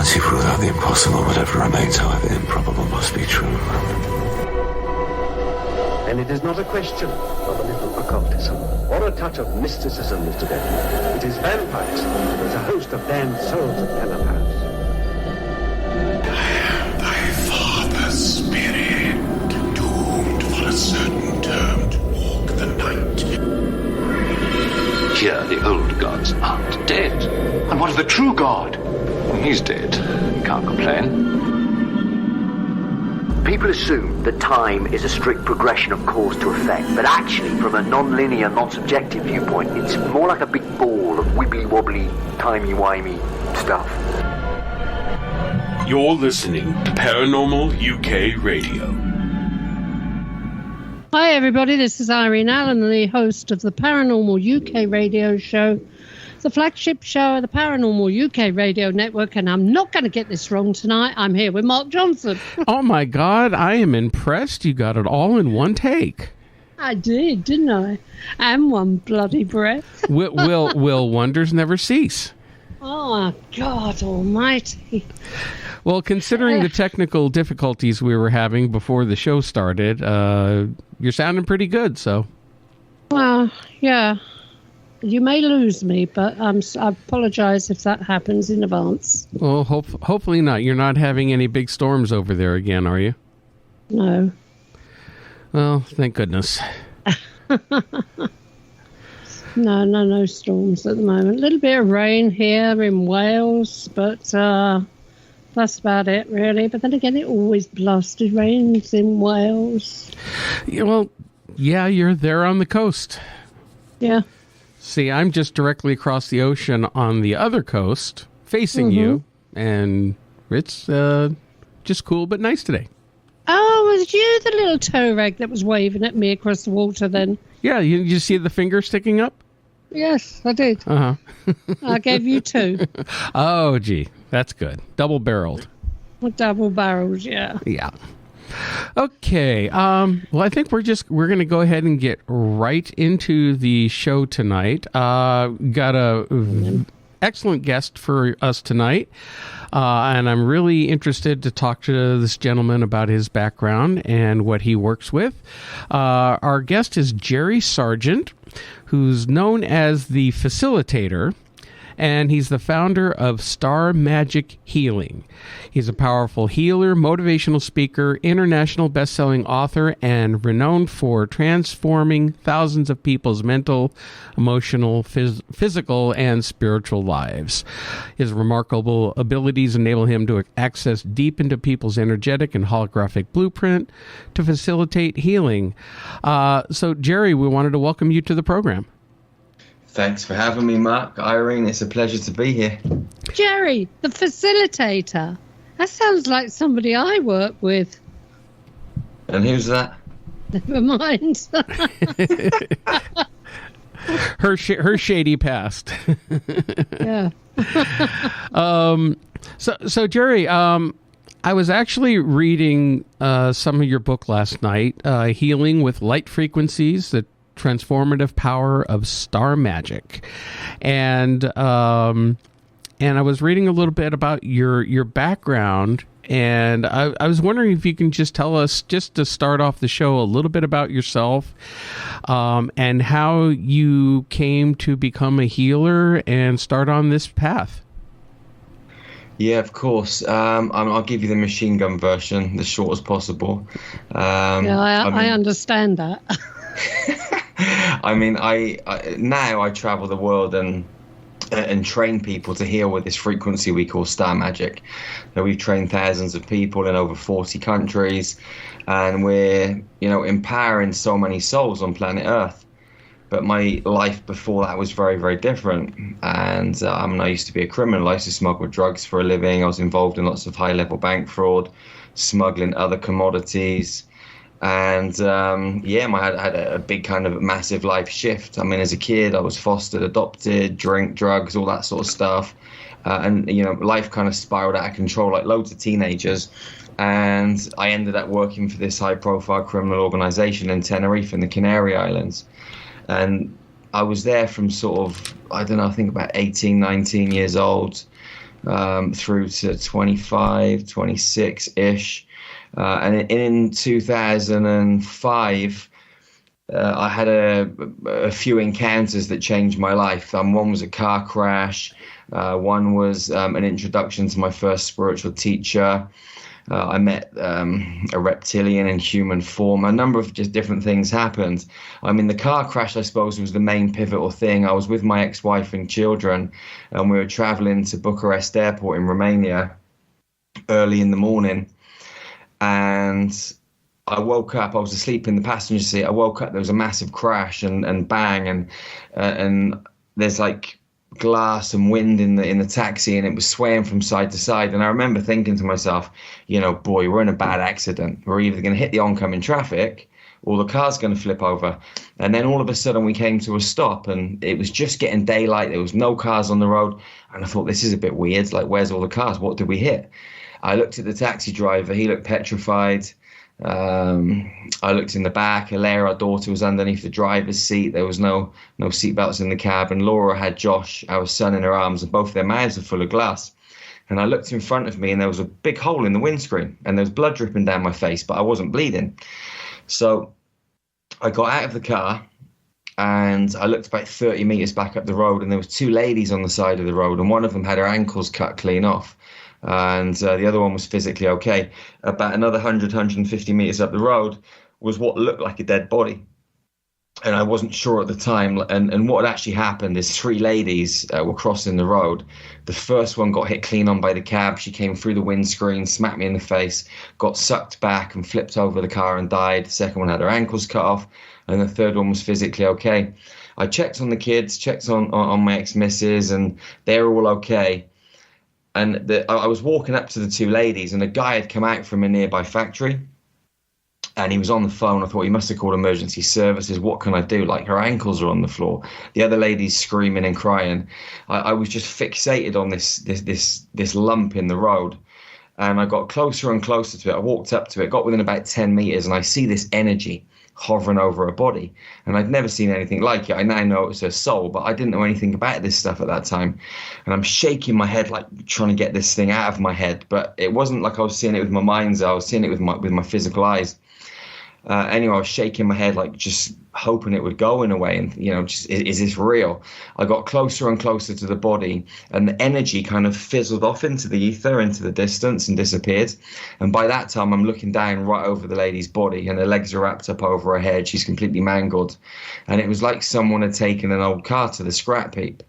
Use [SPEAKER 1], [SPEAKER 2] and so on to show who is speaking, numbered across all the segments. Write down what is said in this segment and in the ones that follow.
[SPEAKER 1] Once you've ruled out the impossible, whatever remains, however improbable, must be true.
[SPEAKER 2] And it is not a question of a little occultism or a touch of mysticism, Mr. Denton. It is vampires with a host of damned souls at Penapaz.
[SPEAKER 3] I am thy father's spirit, doomed for a certain term to walk the night.
[SPEAKER 4] Here, the old gods aren't dead.
[SPEAKER 5] And what of the true god?
[SPEAKER 4] He's dead. Can't complain.
[SPEAKER 6] People assume that time is a strict progression of cause to effect, but actually, from a non-linear, non-subjective viewpoint, it's more like a big ball of wibbly-wobbly, timey-wimey stuff.
[SPEAKER 7] You're listening to Paranormal UK Radio.
[SPEAKER 8] Hi everybody, this is Irene Allen, the host of the Paranormal UK Radio Show, the flagship show of the Paranormal UK Radio Network, and I'm not going to get this wrong tonight. I'm here with Mark Johnson.
[SPEAKER 9] Oh my God, I am impressed. You got it all in one take.
[SPEAKER 8] I did, didn't I? And one bloody breath.
[SPEAKER 9] will wonders never cease?
[SPEAKER 8] Oh, God almighty.
[SPEAKER 9] Well, considering the technical difficulties we were having before the show started, you're sounding pretty good, so.
[SPEAKER 8] Well, yeah. You may lose me, but I apologize if that happens in advance.
[SPEAKER 9] Well, hopefully not. You're not having any big storms over there again, are you?
[SPEAKER 8] No.
[SPEAKER 9] Well, thank goodness.
[SPEAKER 8] No storms at the moment. A little bit of rain here in Wales, but that's about it, really. But then again, it always blasted rains in Wales.
[SPEAKER 9] Yeah, well, yeah, you're there on the coast.
[SPEAKER 8] Yeah.
[SPEAKER 9] See, I'm just directly across the ocean on the other coast, facing you, and it's just cool but nice today.
[SPEAKER 8] Oh, was you the little tow rag that was waving at me across the water then? Yeah,
[SPEAKER 9] you see the finger sticking up?
[SPEAKER 8] Yes, I did.
[SPEAKER 9] Uh-huh.
[SPEAKER 8] I gave you 2.
[SPEAKER 9] Oh, gee, that's good. Double-barreled.
[SPEAKER 8] Double barrels, yeah.
[SPEAKER 9] Yeah. Okay. Well, I think we're going to go ahead and get right into the show tonight. Got a excellent guest for us tonight, and I'm really interested to talk to this gentleman about his background and what he works with. Our guest is Jerry Sargeant, who's known as the Facilitator, and he's the founder of Star Magic Healing. He's a powerful healer, motivational speaker, international best-selling author, and renowned for transforming thousands of people's mental, emotional, physical, and spiritual lives. His remarkable abilities enable him to access deep into people's energetic and holographic blueprint to facilitate healing. So, Jerry, we wanted to welcome you to the program.
[SPEAKER 10] Thanks for having me, Mark. Irene, it's a pleasure to be here.
[SPEAKER 8] Jerry, the Facilitator. That sounds like somebody I work with.
[SPEAKER 10] And who's that?
[SPEAKER 8] Never mind.
[SPEAKER 9] her shady past.
[SPEAKER 8] Yeah.
[SPEAKER 9] So Jerry, I was actually reading some of your book last night, Healing with Light Frequencies, the Transformative Power of Star Magic, and I was reading a little bit about your background, and I was wondering if you can just tell us, just to start off the show, a little bit about yourself, and how you came to become a healer and start on this path.
[SPEAKER 10] Yeah, of course. I'll give you the machine gun version, as short as possible.
[SPEAKER 8] I understand that.
[SPEAKER 10] I mean, I now travel the world and train people to heal with this frequency we call star magic. So we've trained thousands of people in over 40 countries, and we're empowering so many souls on planet Earth. But my life before that was very, very different. And I used to be a criminal. I used to smuggle drugs for a living. I was involved in lots of high-level bank fraud, smuggling other commodities. And I had a big kind of massive life shift. I mean, as a kid, I was fostered, adopted, drink, drugs, all that sort of stuff. And life kind of spiraled out of control like loads of teenagers. And I ended up working for this high-profile criminal organization in Tenerife in the Canary Islands. And I was there from sort of, I think about 18, 19 years old. through to 25, 26-ish. And in 2005, I had a few encounters that changed my life. One was a car crash. One was an introduction to my first spiritual teacher. I met a reptilian in human form. A number of just different things happened. I mean, the car crash, I suppose, was the main pivotal thing. I was with my ex-wife and children, and we were traveling to Bucharest Airport in Romania early in the morning. And I woke up. I was asleep in the passenger seat. I woke up. There was a massive crash and bang, and there's like glass and wind in the taxi, and it was swaying from side to side. And I remember thinking to myself, boy, we're in a bad accident. We're either going to hit the oncoming traffic or the car's going to flip over. And then all of a sudden we came to a stop, and it was just getting daylight. There was no cars on the road, and I thought, this is a bit weird. Like, where's all the cars? What did we hit? I looked at the taxi driver. He looked petrified. I looked in the back. Hilaire, our daughter, was underneath the driver's seat. There was no seatbelts in the cab, and Laura had Josh, our son, in her arms, and both their mouths were full of glass. And I looked in front of me, and there was a big hole in the windscreen, and there was blood dripping down my face, but I wasn't bleeding. So I got out of the car, and I looked about 30 meters back up the road, and there was two ladies on the side of the road, and one of them had her ankles cut clean off. And the other one was physically okay. About another 150 meters up the road was what looked like a dead body. And I wasn't sure at the time. And what had actually happened is three ladies were crossing the road. The first one got hit clean on by the cab. She came through the windscreen, smacked me in the face, got sucked back and flipped over the car and died. The second one had her ankles cut off. And the third one was physically okay. I checked on the kids, checked on my ex-missus, and they were all okay. And I was walking up to the two ladies, and a guy had come out from a nearby factory, and he was on the phone. I thought, he must have called emergency services. What can I do? Like, her ankles are on the floor. The other lady's screaming and crying. I was just fixated on this lump in the road, and I got closer and closer to it. I walked up to it, got within about 10 meters, and I see this energy hovering over a body, and I'd never seen anything like it. I now know it's her soul, but I didn't know anything about this stuff at that time. And I'm shaking my head, like trying to get this thing out of my head, but it wasn't like I was seeing it with my mind's eye. I was seeing it with my physical eyes. Anyway, I was shaking my head, like just hoping it would go in a way, and just, is this real? I got closer and closer to the body, and the energy kind of fizzled off into the ether, into the distance, and disappeared. And by that time, I'm looking down right over the lady's body, and her legs are wrapped up over her head. She's completely mangled, and it was like someone had taken an old car to the scrap heap,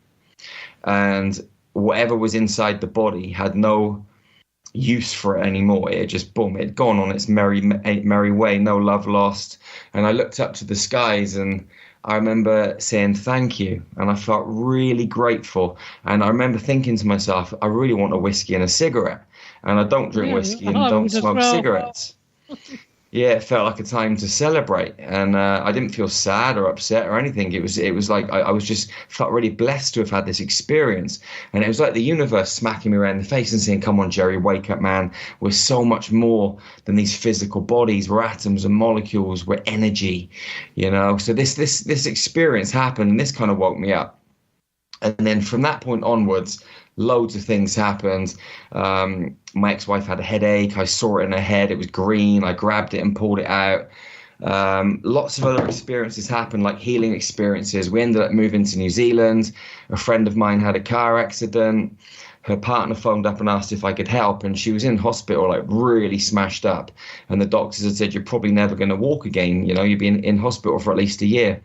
[SPEAKER 10] and whatever was inside the body had no use for it anymore. It just, boom, it had gone on its merry way, no love lost. And I looked up to the skies, and I remember saying thank you, and I felt really grateful. And I remember thinking to myself, I really want a whiskey and a cigarette, and I don't drink whiskey and don't smoke cigarettes. Yeah, it felt like a time to celebrate, and I didn't feel sad or upset or anything. It was like I was just felt really blessed to have had this experience, and it was like the universe smacking me around the face and saying, "Come on, Jerry, wake up, man. We're so much more than these physical bodies. We're atoms and molecules. We're energy, So this experience happened, and this kind of woke me up, and then from that point onwards, loads of things happened. My ex-wife had a headache. I saw it in her head. It was green. I grabbed it and pulled it out. Lots of other experiences happened, like healing experiences. We ended up moving to New Zealand. A friend of mine had a car accident. Her partner phoned up and asked if I could help, and she was in hospital, like really smashed up. And the doctors had said, "You're probably never going to walk again. You'll be in hospital for at least a year."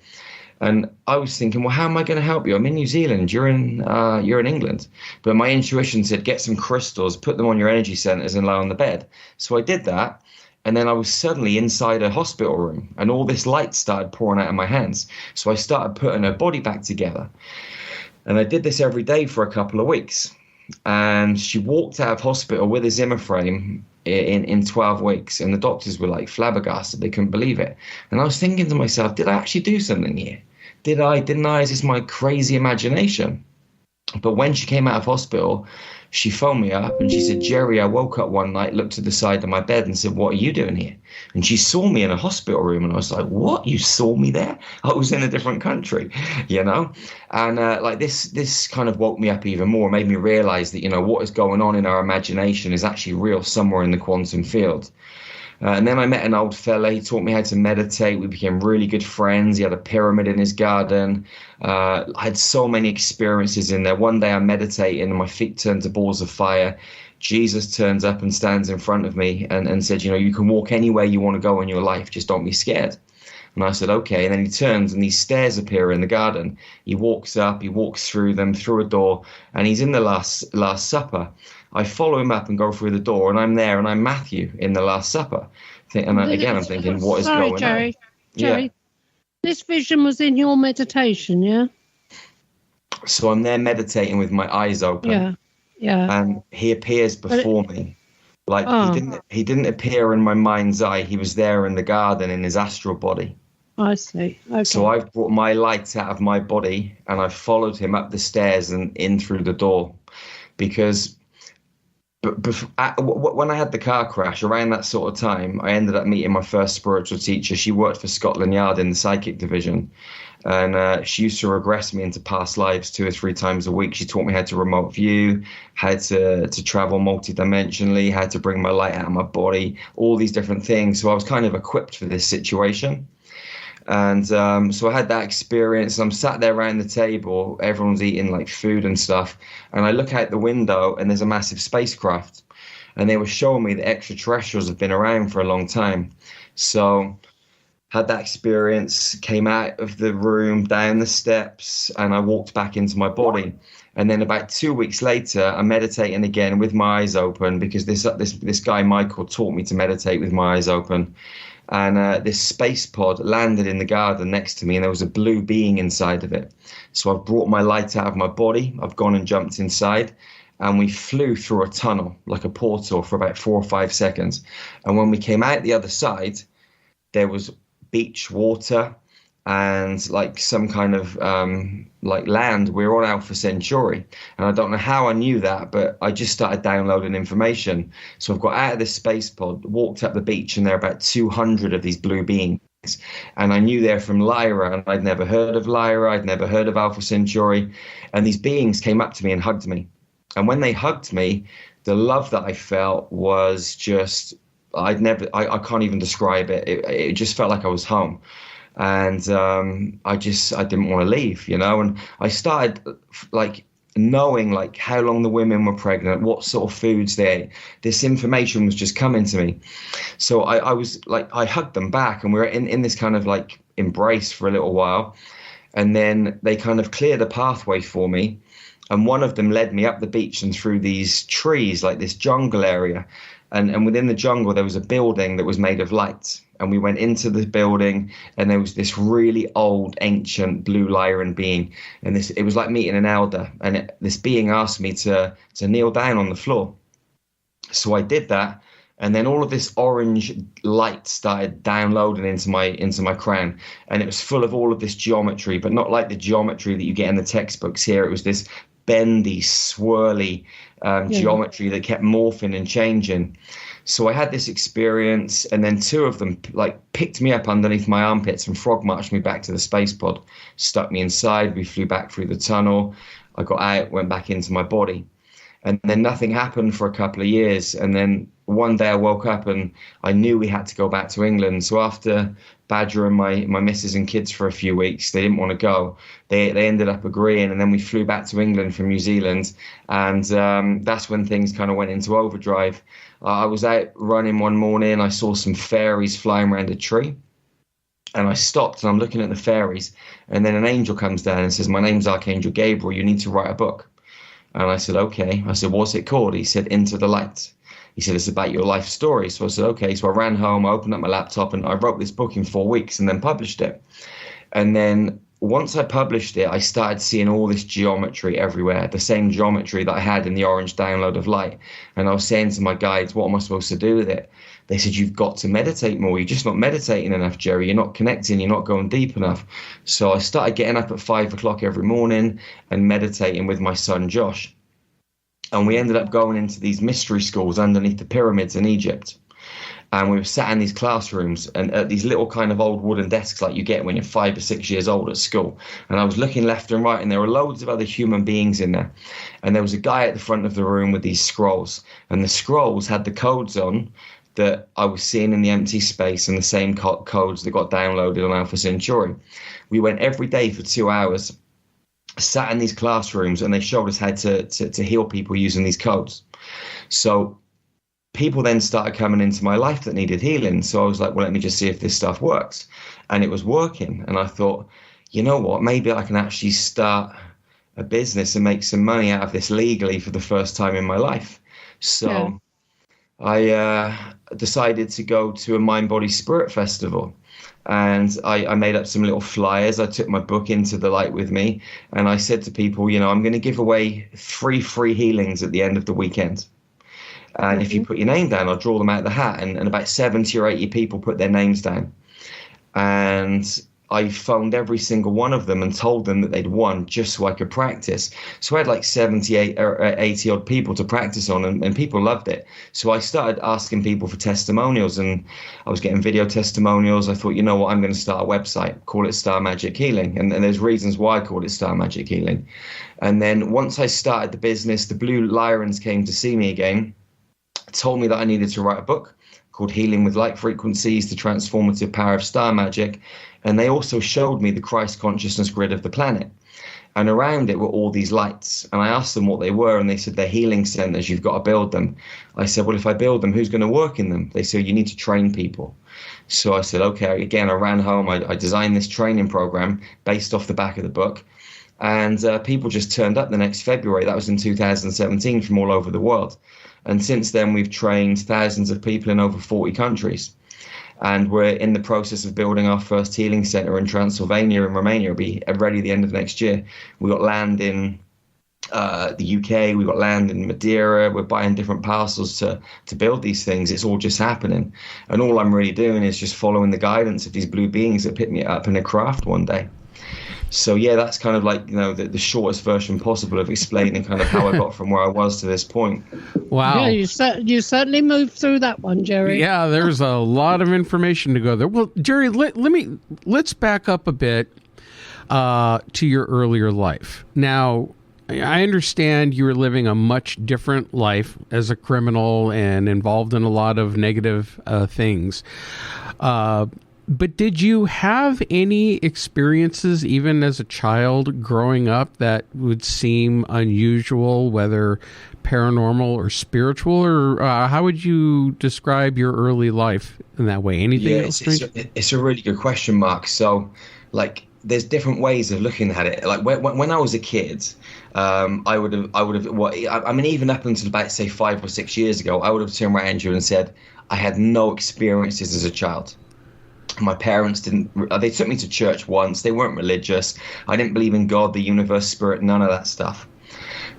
[SPEAKER 10] And I was thinking, well, how am I going to help you? I'm in New Zealand. You're in England. But my intuition said, get some crystals, put them on your energy centers, and lie on the bed. So I did that. And then I was suddenly inside a hospital room, and all this light started pouring out of my hands. So I started putting her body back together. And I did this every day for a couple of weeks. And she walked out of hospital with a Zimmer frame in 12 weeks. And the doctors were like flabbergasted. They couldn't believe it. And I was thinking to myself, did I actually do something here? Didn't I? Is this my crazy imagination? But when she came out of hospital, she phoned me up and she said, Jerry, I woke up one night, looked to the side of my bed and said, what are you doing here? And she saw me in a hospital room, and I was like, what? You saw me there? I was in a different country, you know? And like this kind of woke me up even more, made me realize that, you know, what is going on in our imagination is actually real somewhere in the quantum field. And then I met an old fella. He taught me how to meditate. We became really good friends. He had a pyramid in his garden. I had so many experiences in there. One day I'm meditating and my feet turned to balls of fire. Jesus turns up and stands in front of me and said, you know, you can walk anywhere you want to go in your life. Just don't be scared. And I said, okay. And then he turns and these stairs appear in the garden. He walks up, he walks through them, through a door, and he's in the Last Supper. I follow him up and go through the door, and I'm there, and I'm Matthew in the Last Supper. And again, I'm thinking, what is going
[SPEAKER 8] Jerry,
[SPEAKER 10] on?
[SPEAKER 8] Jerry,
[SPEAKER 10] Yeah.
[SPEAKER 8] this vision was in your meditation, yeah?
[SPEAKER 10] So I'm there meditating with my eyes open.
[SPEAKER 8] Yeah.
[SPEAKER 10] And he appears before me. Like he didn't appear in my mind's eye. He was there in the garden in his astral body.
[SPEAKER 8] I see. Okay.
[SPEAKER 10] So I've brought my light out of my body and I followed him up the stairs and in through the door, because when I had the car crash around that sort of time, I ended up meeting my first spiritual teacher. She worked for Scotland Yard in the psychic division, and she used to regress me into past lives 2 or 3 times a week. She taught me how to remote view, how to travel multidimensionally, how to bring my light out of my body, all these different things. So I was kind of equipped for this situation. And so I had that experience. I'm sat there around the table, everyone's eating like food and stuff, and I look out the window and there's a massive spacecraft, and they were showing me that extraterrestrials have been around for a long time. So had that experience, came out of the room, down the steps, and I walked back into my body. And then about 2 weeks later, I'm meditating again with my eyes open, because this guy Michael taught me to meditate with my eyes open. And this space pod landed in the garden next to me, and there was a blue being inside of it. So I've brought my light out of my body. I've gone and jumped inside, and we flew through a tunnel, like a portal, for about 4 or 5 seconds. And when we came out the other side, there was beach, water, and like some kind of like land. We were on Alpha Centauri, and I don't know how I knew that, but I just started downloading information. So I've got out of this space pod, walked up the beach, and there are about 200 of these blue beings, and I knew they're from Lyra, and I'd never heard of Lyra, I'd never heard of Alpha Centauri, and these beings came up to me and hugged me. And when they hugged me, the love that I felt was just, I can't even describe it. It just felt like I was home. And I didn't want to leave, you know. And I started like knowing like how long the women were pregnant, what sort of foods they ate. This information was just coming to me. So I was like, I hugged them back, and we were in this kind of like embrace for a little while. And then they kind of cleared a pathway for me. And one of them led me up the beach and through these trees, like this jungle area. And within the jungle, there was a building that was made of light. And we went into the building, and there was this really old, ancient blue Lyran being. And it was like meeting an elder. And this being asked me to kneel down on the floor. So I did that. And then all of this orange light started downloading into my crown. And it was full of all of this geometry, but not like the geometry that you get in the textbooks here. It was this bendy, swirly geometry that kept morphing and changing. So I had this experience, and then 2 of them like picked me up underneath my armpits and frog marched me back to the space pod, stuck me inside. We flew back through the tunnel. I got out, went back into my body, and then nothing happened for a couple of years. And then one day I woke up and I knew we had to go back to England. So after badgering my missus and kids for a few weeks, they didn't want to go. They ended up agreeing, and then we flew back to England from New Zealand. And that's when things kind of went into overdrive. I was out running one morning. I saw some fairies flying around a tree. And I stopped, and I'm looking at the fairies. And then an angel comes down and says, "My name's Archangel Gabriel. You need to write a book." And I said, "Okay." I said, "What's it called?" He said, "Into the Light." He said, "It's about your life story." So I said, "Okay." So I ran home, I opened up my laptop, and I wrote this book in 4 weeks and then published it. And then once I published it, I started seeing all this geometry everywhere, the same geometry that I had in the orange download of light. And I was saying to my guides, what am I supposed to do with it? They said, you've got to meditate more. You're just not meditating enough, Jerry. You're not connecting. You're not going deep enough. So I started getting up at 5 o'clock every morning and meditating with my son, Josh. And we ended up going into these mystery schools underneath the pyramids in Egypt. And we were sat in these classrooms and at these little kind of old wooden desks like you get when you're 5 or 6 years old at school. And I was looking left and right, and there were loads of other human beings in there. And there was a guy at the front of the room with these scrolls. And the scrolls had the codes on that I was seeing in the empty space, and the same codes that got downloaded on Alpha Centauri. We went every day for 2 hours, sat in these classrooms, and they showed us how to heal people using these codes. So people then started coming into my life that needed healing. So I was like, well, let me just see if this stuff works. And it was working. And I thought, you know what, maybe I can actually start a business and make some money out of this legally for the first time in my life. So I decided to go to a Mind, Body, Spirit festival. And I made up some little flyers. I took my book into the light with me. And I said to people, you know, I'm going to give away 3 free healings at the end of the weekend. And if you put your name down, I'll draw them out of the hat. And about 70 or 80 people put their names down. And I phoned every single one of them and told them that they'd won just so I could practice. So I had like 78 or 80 odd people to practice on, and people loved it. So I started asking people for testimonials, and I was getting video testimonials. I thought, you know what, I'm going to start a website, call it Star Magic Healing. And there's reasons why I called it Star Magic Healing. And then once I started the business, the Blue Lyrans came to see me again, told me that I needed to write a book called Healing with Light Frequencies, The Transformative Power of Star Magic. And they also showed me the Christ consciousness grid of the planet. And around it were all these lights. And I asked them what they were, and they said, they're healing centers. You've got to build them. I said, well, if I build them, who's going to work in them? They said, you need to train people. So I said, okay. Again, I ran home. I designed this training program based off the back of the book. And people just turned up the next February. That was in 2017 from all over the world. And since then, we've trained thousands of people in over 40 countries. And we're in the process of building our first healing center in Transylvania in Romania. It'll be ready at the end of next year. We got land in the UK. We got land in Madeira. We're buying different parcels to build these things. It's all just happening. And all I'm really doing is just following the guidance of these blue beings that picked me up in a craft one day. So yeah, that's kind of like, you know, the shortest version possible of explaining kind of how I got from where I was to this point.
[SPEAKER 9] Wow.
[SPEAKER 8] Yeah, you certainly moved through that one, Jerry.
[SPEAKER 9] Yeah, there's a lot of information to go there. Well, Jerry, let's back up a bit to your earlier life. Now, I understand you were living a much different life as a criminal and involved in a lot of negative things. But did you have any experiences, even as a child growing up, that would seem unusual, whether paranormal or spiritual? Or how would you describe your early life in that way? Anything else?
[SPEAKER 10] It's a really good question, Mark. So, like, there's different ways of looking at it. Like when I was a kid, I would have. I mean, even up until about, say, 5 or 6 years ago, I would have turned around you and said I had no experiences as a child. My parents didn't. They took me to church once. They weren't religious. I didn't believe in God, the universe, spirit, none of that stuff.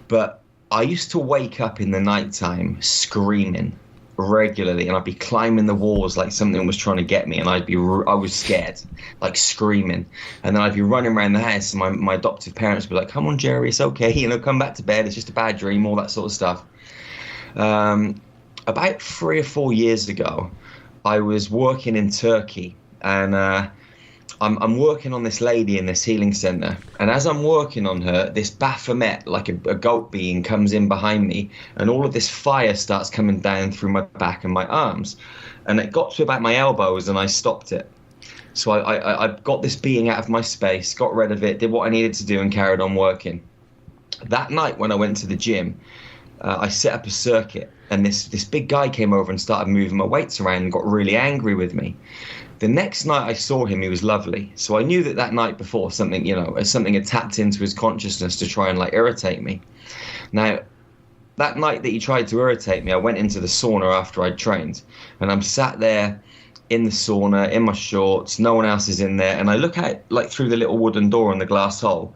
[SPEAKER 10] But I used to wake up in the nighttime screaming regularly, and I'd be climbing the walls like something was trying to get me, and I was scared, like screaming. And then I'd be running around the house, and my adoptive parents would be like, "Come on, Jerry, it's okay. You know, come back to bed. It's just a bad dream," all that sort of stuff. About 3 or 4 years ago, I was working in Turkey. And I'm working on this lady in this healing center. And as I'm working on her, this Baphomet, like a goat being, comes in behind me. And all of this fire starts coming down through my back and my arms. And it got to about my elbows, and I stopped it. So I got this being out of my space, got rid of it, did what I needed to do, and carried on working. That night when I went to the gym, I set up a circuit. And this big guy came over and started moving my weights around and got really angry with me. The next night I saw him, he was lovely. So I knew that night before something had tapped into his consciousness to try and like irritate me. Now, that night that he tried to irritate me, I went into the sauna after I'd trained, and I'm sat there in the sauna, in my shorts, no one else is in there, and I look out like through the little wooden door in the glass hole,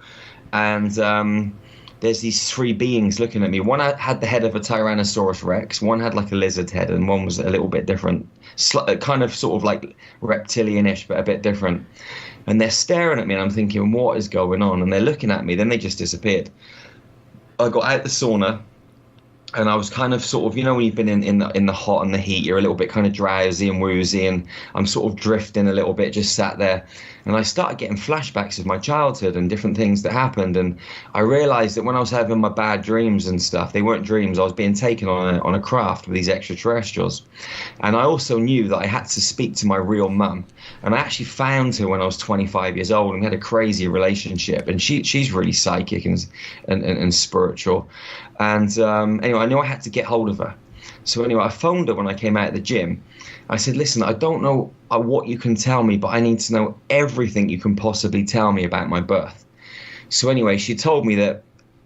[SPEAKER 10] and there's these three beings looking at me. One had the head of a Tyrannosaurus Rex, one had like a lizard head, and one was a little bit different, kind of sort of like reptilian-ish, but a bit different. And they're staring at me, and I'm thinking, what is going on? And they're looking at me, then they just disappeared. I got out the sauna, and I was kind of sort of, you know, when you've been in the hot and the heat, you're a little bit kind of drowsy and woozy, and I'm sort of drifting a little bit, just sat there. And I started getting flashbacks of my childhood and different things that happened. And I realized that when I was having my bad dreams and stuff, they weren't dreams. I was being taken on a craft with these extraterrestrials. And I also knew that I had to speak to my real mum. And I actually found her when I was 25 years old, and we had a crazy relationship. And she's really psychic and spiritual. And anyway, I knew I had to get hold of her. So anyway, I phoned her when I came out of the gym. I said, listen, I don't know what you can tell me, but I need to know everything you can possibly tell me about my birth. So anyway, she told me that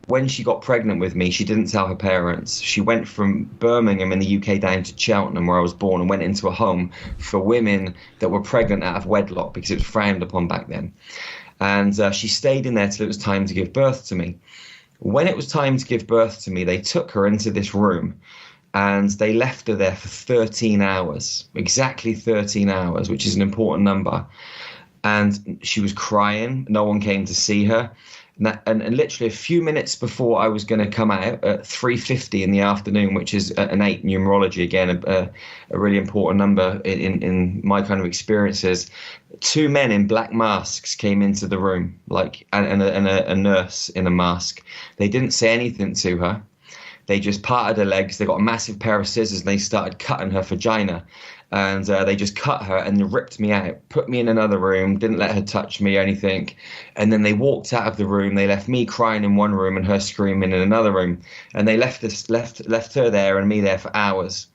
[SPEAKER 10] when she got pregnant with me, she didn't tell her parents. She went from Birmingham in the UK down to Cheltenham, where I was born, and went into a home for women that were pregnant out of wedlock, because it was frowned upon back then. And she stayed in there till it was time to give birth to me. When it was time to give birth to me, they took her into this room, and they left her there for 13 hours, exactly 13 hours, which is an important number. And she was crying. No one came to see her. And literally a few minutes before I was going to come out at 3:50 in the afternoon, which is an 8 numerology, again, a really important number in my kind of experiences, two men in black masks came into the room, and a nurse in a mask. They didn't say anything to her. They just parted her legs. They got a massive pair of scissors, and they started cutting her vagina. And they just cut her and ripped me out, put me in another room, didn't let her touch me or anything. And then they walked out of the room. They left me crying in one room and her screaming in another room. And they left her there and me there for hours.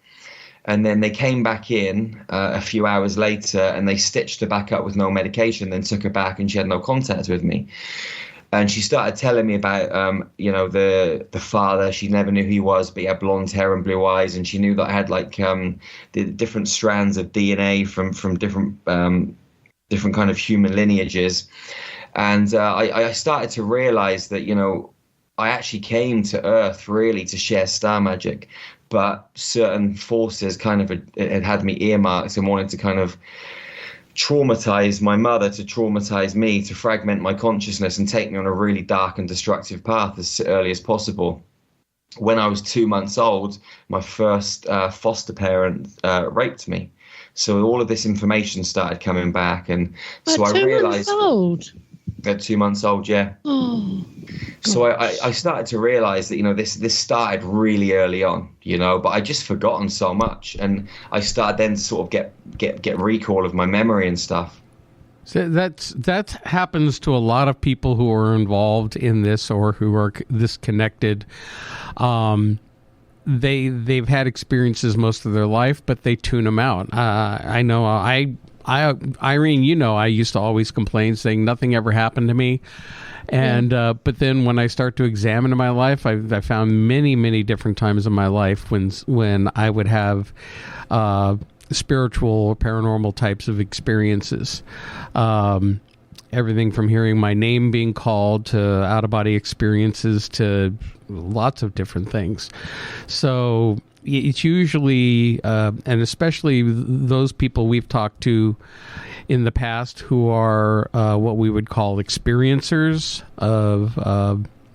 [SPEAKER 10] And then they came back in a few hours later, and they stitched her back up with no medication, then took her back, and she had no contact with me. And she started telling me about, the father. She never knew who he was, but he had blonde hair and blue eyes. And she knew that I had the different strands of DNA from different kind of human lineages. And I started to realize that, I actually came to Earth really to share star magic, but certain forces kind of had me earmarked and wanted to kind of traumatize my mother, to traumatize me, to fragment my consciousness and take me on a really dark and destructive path as early as possible. When I was 2 months old, my first foster parent raped me. So all of this information started coming back, and so I realized...
[SPEAKER 8] 2 months old?
[SPEAKER 10] At 2 months old, yeah.
[SPEAKER 8] Oh.
[SPEAKER 10] So I started to realize that, this started really early on, but I just forgotten so much. And I started then to sort of get recall of my memory and stuff.
[SPEAKER 9] So that happens to a lot of people who are involved in this or who are this connected. They've had experiences most of their life, but they tune them out. I know Irene, I used to always complain saying nothing ever happened to me. And but then when I start to examine my life, I found many, many different times in my life when I would have spiritual or paranormal types of experiences. Everything from hearing my name being called to out-of-body experiences to lots of different things. So it's usually, and especially those people we've talked to in the past who are what we would call experiencers of,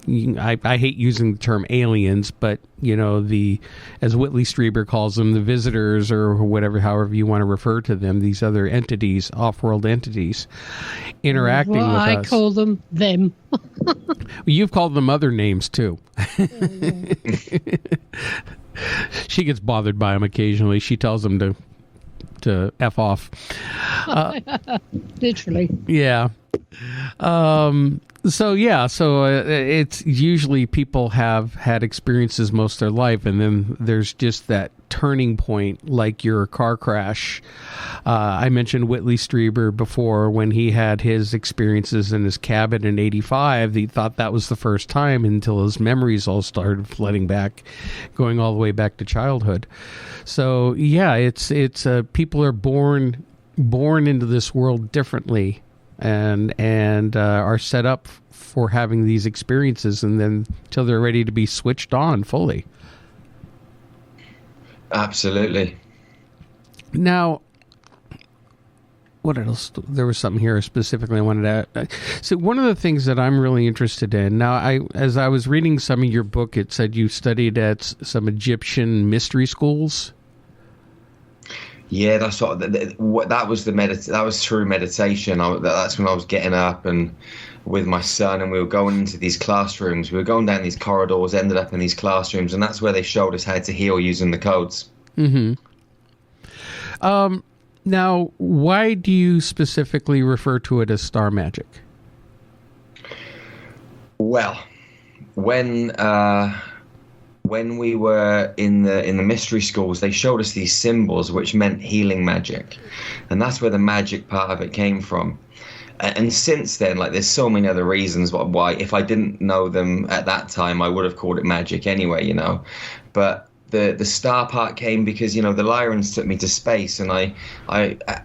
[SPEAKER 9] I hate using the term aliens, but, as Whitley Strieber calls them, the visitors or whatever, however you want to refer to them, these other entities, off-world entities, interacting with us.
[SPEAKER 8] I call them.
[SPEAKER 9] You've called them other names, too. She gets bothered by them occasionally. She tells them to F off.
[SPEAKER 8] Literally.
[SPEAKER 9] Yeah. So it's usually people have had experiences most of their life, and then there's just that turning point like your car crash. I mentioned Whitley Strieber before when he had his experiences in his cabin in '85. He thought that was the first time until his memories all started flooding back, going all the way back to childhood. So yeah, it's people are born into this world differently and are set up for having these experiences, and then till they're ready to be switched on fully.
[SPEAKER 10] Absolutely.
[SPEAKER 9] Now, what else? There was something here specifically I wanted to. So one of the things that I'm really interested in now, as I was reading some of your book, it said you studied at some Egyptian mystery schools.
[SPEAKER 10] Yeah, that's what that was. That was through meditation. That's when I was getting up and with my son, and we were going into these classrooms. We were going down these corridors, ended up in these classrooms, and that's where they showed us how to heal using the codes.
[SPEAKER 9] Mm-hmm. Now, why do you specifically refer to it as star magic?
[SPEAKER 10] Well, when we were in the mystery schools, they showed us these symbols which meant healing magic, and that's where the magic part of it came from. And since then, like, there's so many other reasons why if I didn't know them at that time, I would have called it magic anyway, you know. But the star part came because, you know, the Lyrans took me to space, and I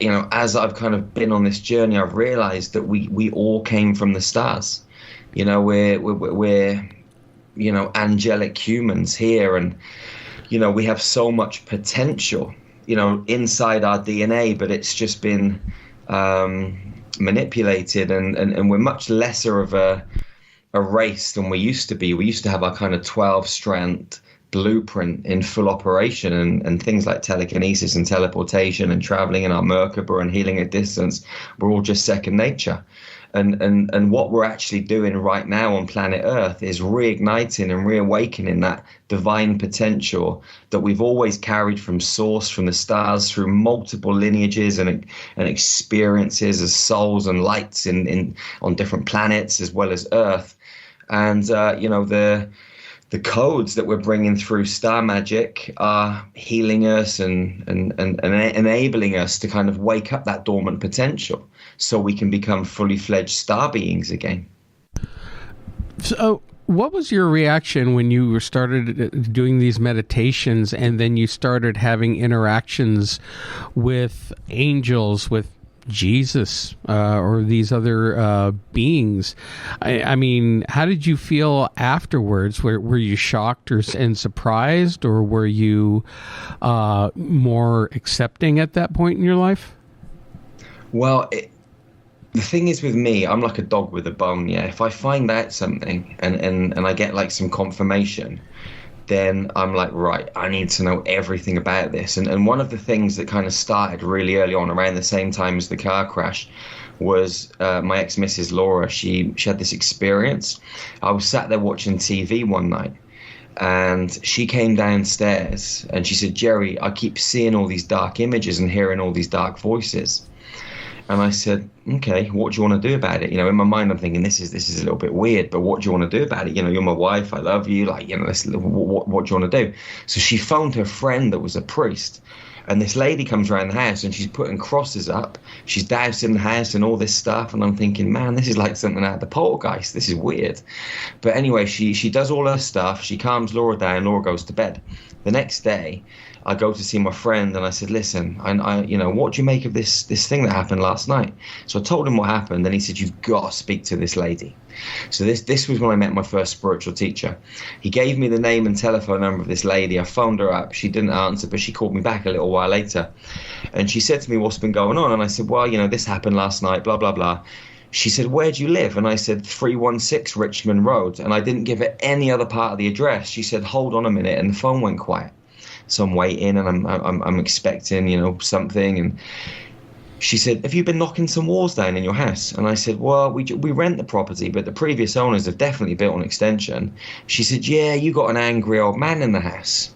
[SPEAKER 10] you know, as I've kind of been on this journey, I've realized that we all came from the stars. You know, we're you know, angelic humans here, and, you know, we have so much potential, you know, inside our DNA, but it's just been manipulated, and we're much lesser of a race than we used to be. We used to have our kind of 12-strand blueprint in full operation, and things like telekinesis and teleportation and traveling in our Merkaba and healing at distance were all just second nature. And what we're actually doing right now on planet Earth is reigniting and reawakening that divine potential that we've always carried from source, from the stars, through multiple lineages and experiences as souls and lights on different planets as well as Earth. And you know, the codes that we're bringing through star magic are healing us and enabling us to kind of wake up that dormant potential, so we can become fully fledged star beings again.
[SPEAKER 9] So what was your reaction when you started doing these meditations and then you started having interactions with angels, with Jesus, or these other beings? I mean, how did you feel afterwards? Were you shocked and surprised, or were you more accepting at that point in your life?
[SPEAKER 10] Well, the thing is with me, I'm like a dog with a bone. Yeah, if I find out something and I get like some confirmation, then I'm like, right, I need to know everything about this. And one of the things that kind of started really early on, around the same time as the car crash, was my ex-Mrs. Laura. She had this experience. I was sat there watching TV one night, and she came downstairs and she said, Jerry, I keep seeing all these dark images and hearing all these dark voices. And I said, okay, what do you want to do about it? You know, in my mind, I'm thinking, this is a little bit weird, but what do you want to do about it? You know, you're my wife, I love you, like, you know, what do you want to do? So she phoned her friend that was a priest, and this lady comes around the house and she's putting crosses up, she's dousing the house and all this stuff, and I'm thinking, man, this is like something out of the Poltergeist, this is weird. But anyway, she does all her stuff, she calms Laura down, Laura goes to bed. The next day, I go to see my friend, and I said, listen, I you know, what do you make of this thing that happened last night? So I told him what happened, and he said, you've got to speak to this lady. So this was when I met my first spiritual teacher. He gave me the name and telephone number of this lady. I phoned her up. She didn't answer, but she called me back a little while later. And she said to me, what's been going on? And I said, well, you know, this happened last night, blah, blah, blah. She said, where do you live? And I said, 316 Richmond Road. And I didn't give her any other part of the address. She said, hold on a minute. And the phone went quiet. So I'm waiting, and I'm expecting, you know, something. And she said, have you been knocking some walls down in your house? And I said, well, we rent the property, but the previous owners have definitely built an extension. She said, yeah, you got an angry old man in the house.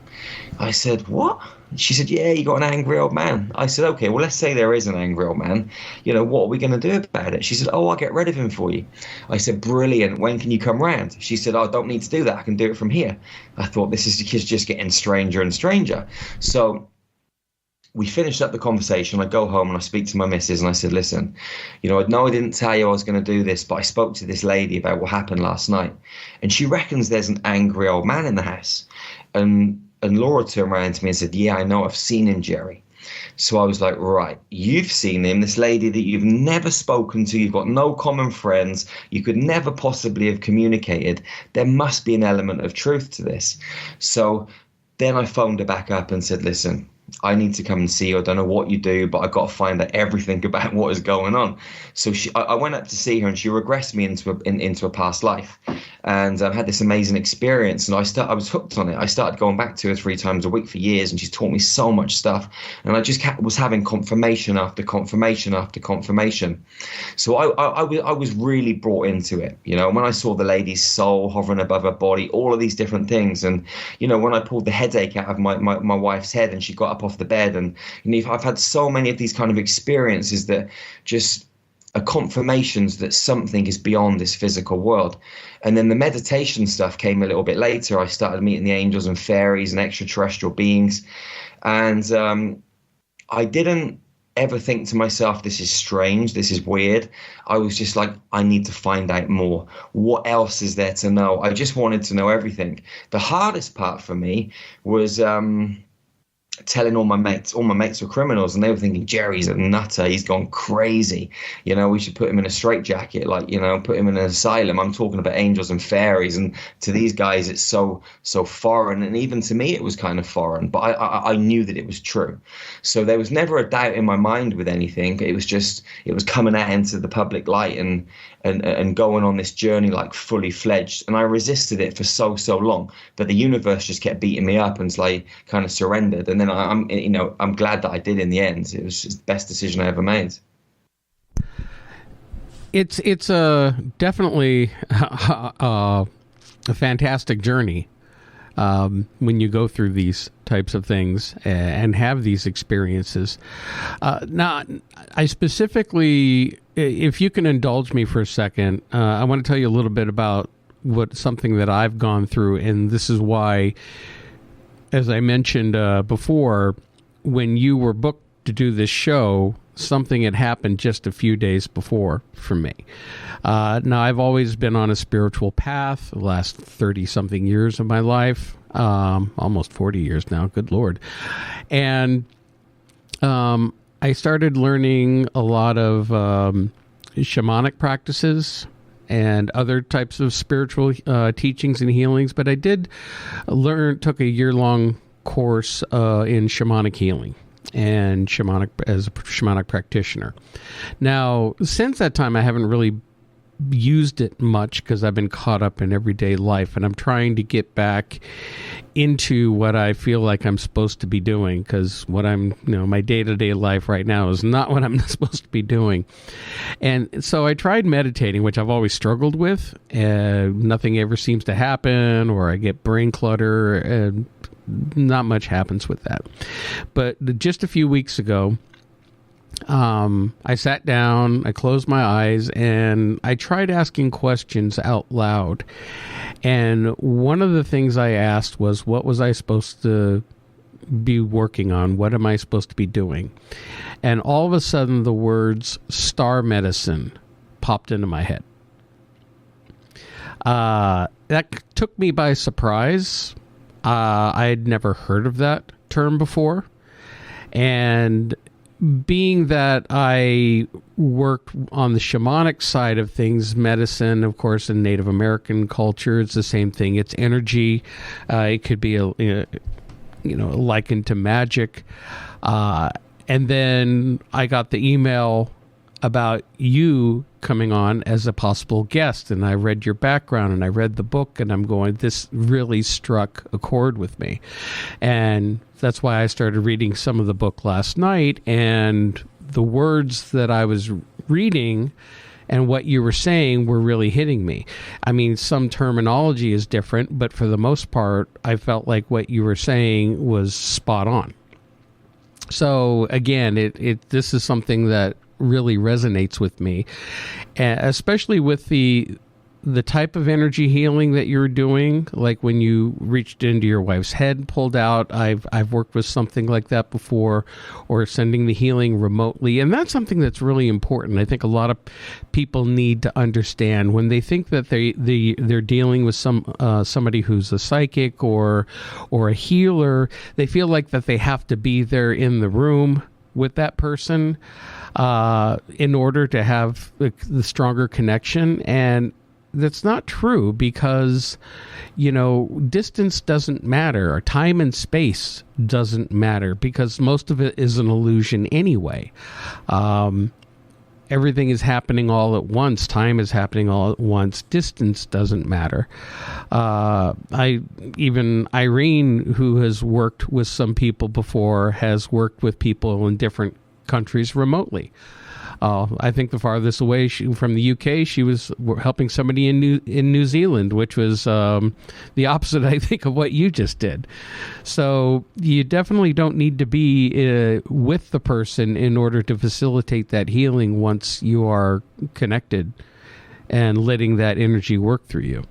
[SPEAKER 10] I said, what? She said, yeah, you got an angry old man. I said, okay, well, let's say there is an angry old man. You know, what are we going to do about it? She said, oh, I'll get rid of him for you. I said, brilliant. When can you come round? She said, oh, I don't need to do that. I can do it from here. I thought, this is just getting stranger and stranger. So we finished up the conversation. I go home and I speak to my missus and I said, listen, you know, I know I didn't tell you I was going to do this, but I spoke to this lady about what happened last night. And she reckons there's an angry old man in the house. And Laura turned around to me and said, yeah, I know, I've seen him, Jerry. So I was like, right, you've seen him, this lady that you've never spoken to, you've got no common friends, you could never possibly have communicated. There must be an element of truth to this. So then I phoned her back up and said, listen, I need to come and see you. I don't know what you do, but I got to find out everything about what is going on. So I went up to see her, and she regressed me into a past life, and I had this amazing experience. And I was hooked on it. I started going back 2 or 3 times a week for years, and she's taught me so much stuff. And I just was having confirmation after confirmation after confirmation. So I was really brought into it. You know, when I saw the lady's soul hovering above her body, all of these different things, and you know, when I pulled the headache out of my wife's head, and she got up off the bed, and you know, I've had so many of these kind of experiences that just are confirmations that something is beyond this physical world. And then the meditation stuff came a little bit later. I started meeting the angels and fairies and extraterrestrial beings, and I didn't ever think to myself, this is strange, this is weird. I was just like, I need to find out more. What else is there to know? I just wanted to know everything. The hardest part for me was telling all my mates were criminals, and they were thinking, Jerry's a nutter, he's gone crazy, you know, we should put him in a straitjacket, like, you know, put him in an asylum. I'm talking about angels and fairies, and to these guys it's so foreign, and even to me it was kind of foreign, but I knew that it was true. So there was never a doubt in my mind with anything. It was coming out into the public light and going on this journey like fully fledged, and I resisted it for so long, but the universe just kept beating me up until I kind of surrendered. And then I'm glad that I did in the end. It was the best decision I ever made.
[SPEAKER 9] It's definitely a fantastic journey when you go through these types of things and have these experiences. Now, I specifically, if you can indulge me for a second, I want to tell you a little bit about something that I've gone through, and this is why, as I mentioned before, when you were booked to do this show, something had happened just a few days before for me. Now, I've always been on a spiritual path the last 30-something years of my life, almost 40 years now, good Lord. And I started learning a lot of shamanic practices and other types of spiritual teachings and healings, but I took a year-long course in shamanic healing and as a shamanic practitioner. Now, since that time, I haven't really used it much because I've been caught up in everyday life, and I'm trying to get back into what I feel like I'm supposed to be doing, because my day-to-day life right now is not what I'm supposed to be doing. And so I tried meditating, which I've always struggled with. Nothing ever seems to happen, or I get brain clutter, and not much happens with that. But just a few weeks ago, I sat down, I closed my eyes, and I tried asking questions out loud. And one of the things I asked was, what was I supposed to be working on? What am I supposed to be doing? And all of a sudden, the words star medicine popped into my head. That took me by surprise. I had never heard of that term before. And being that I worked on the shamanic side of things, medicine, of course, in Native American culture, it's the same thing. It's energy. It could be likened to magic. And then I got the email about you coming on as a possible guest, and I read your background and I read the book, and I'm going, this really struck a chord with me. And that's why I started reading some of the book last night, and the words that I was reading and what you were saying were really hitting me. I mean, some terminology is different, but for the most part, I felt like what you were saying was spot on. So again, this is something that really resonates with me, especially with the type of energy healing that you're doing, like when you reached into your wife's head, pulled out. I've worked with something like that before, or sending the healing remotely, and that's something that's really important. I think a lot of people need to understand when they think that they're dealing with somebody who's a psychic or a healer. They feel like that they have to be there in the room with that person in order to have the stronger connection, and that's not true, because, distance doesn't matter, or time and space doesn't matter, because most of it is an illusion anyway. Everything is happening all at once. Time is happening all at once. Distance doesn't matter. Irene, who has worked with some people before, has worked with people in different countries remotely. I think the farthest away from the UK, she was helping somebody in New Zealand, which was the opposite, I think, of what you just did. So you definitely don't need to be with the person in order to facilitate that healing once you are connected and letting that energy work through you.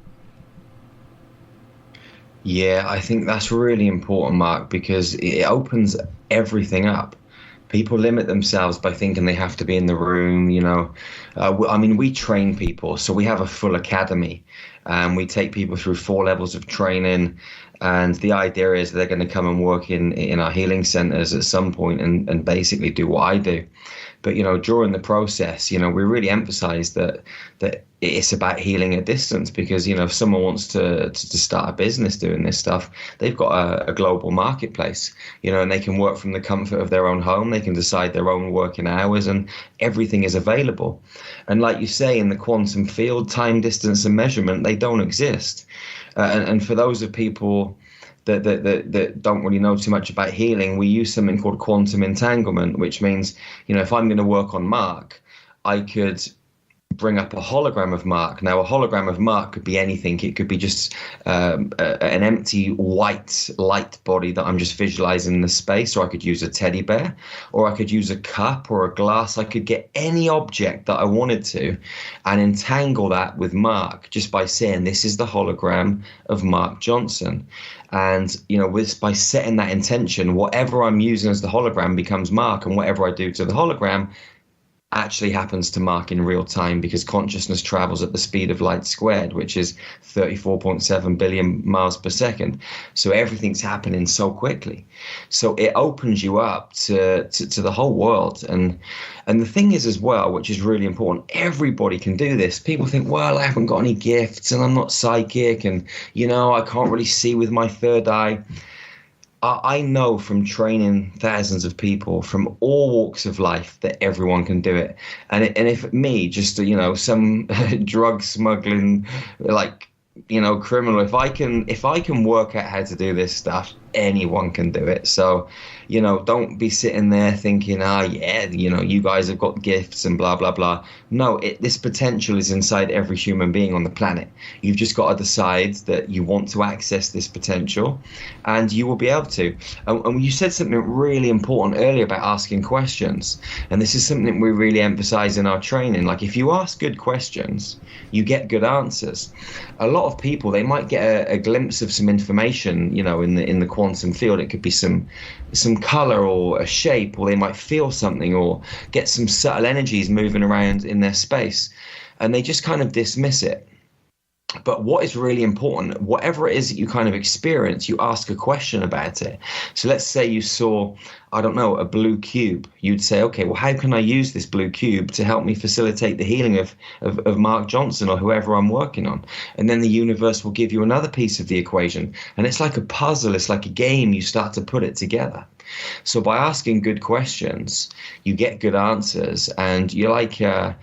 [SPEAKER 10] Yeah, I think that's really important, Mark, because it opens everything up. People limit themselves by thinking they have to be in the room, we train people, so we have a full academy. We take people through 4 levels of training, and the idea is they're going to come and work in our healing centers at some point and basically do what I do. But, during the process, we really emphasize that it's about healing at distance, because, if someone wants to start a business doing this stuff, they've got a global marketplace, and they can work from the comfort of their own home. They can decide their own working hours, and everything is available. And like you say, in the quantum field, time, distance, and measurement, they don't exist. And for those of people that don't really know too much about healing, we use something called quantum entanglement, which means, if I'm going to work on Mark, I could bring up a hologram of Mark. Now, a hologram of Mark could be anything. It could be just an empty white light body that I'm just visualizing in the space, or I could use a teddy bear, or I could use a cup or a glass. I could get any object that I wanted to and entangle that with Mark just by saying, this is the hologram of Mark Johnson. And, by setting that intention, whatever I'm using as the hologram becomes Mark, and whatever I do to the hologram actually happens to Mark in real time, because consciousness travels at the speed of light squared, which is 34.7 billion miles per second. So everything's happening so quickly. So it opens you up to the whole world. And the thing is as well, which is really important, everybody can do this. People think, well, I haven't got any gifts and I'm not psychic, and, I can't really see with my third eye. I know from training thousands of people from all walks of life that everyone can do it. And if me, just, some drug smuggling, criminal, if I can work out how to do this stuff, anyone can do it. So, don't be sitting there thinking, you guys have got gifts and blah, blah, blah. No, this potential is inside every human being on the planet. You've just got to decide that you want to access this potential, and you will be able to. And you said something really important earlier about asking questions. And this is something we really emphasize in our training. Like, if you ask good questions, you get good answers. A lot of people, they might get a glimpse of some information, in the quantum field. It could be some color or a shape, or they might feel something or get some subtle energies moving around in their space, and they just kind of dismiss it. But what is really important, whatever it is that you kind of experience, you ask a question about it. So let's say you saw, a blue cube. You'd say, okay, well, how can I use this blue cube to help me facilitate the healing of Mark Johnson or whoever I'm working on? And then the universe will give you another piece of the equation. And it's like a puzzle. It's like a game. You start to put it together. So by asking good questions, you get good answers. And you're like a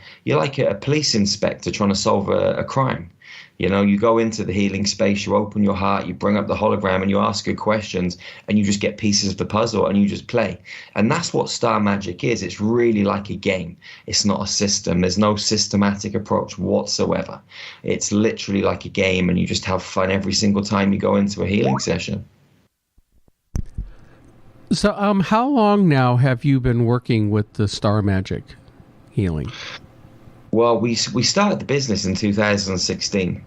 [SPEAKER 10] police inspector trying to solve a crime. You go into the healing space, you open your heart, you bring up the hologram, and you ask good questions, and you just get pieces of the puzzle, and you just play. And that's what star magic is. It's really like a game. It's not a system. There's no systematic approach whatsoever. It's literally like a game, and you just have fun every single time you go into a healing session.
[SPEAKER 9] So, how long now have you been working with the star magic healing?
[SPEAKER 10] Well, we started the business in 2016.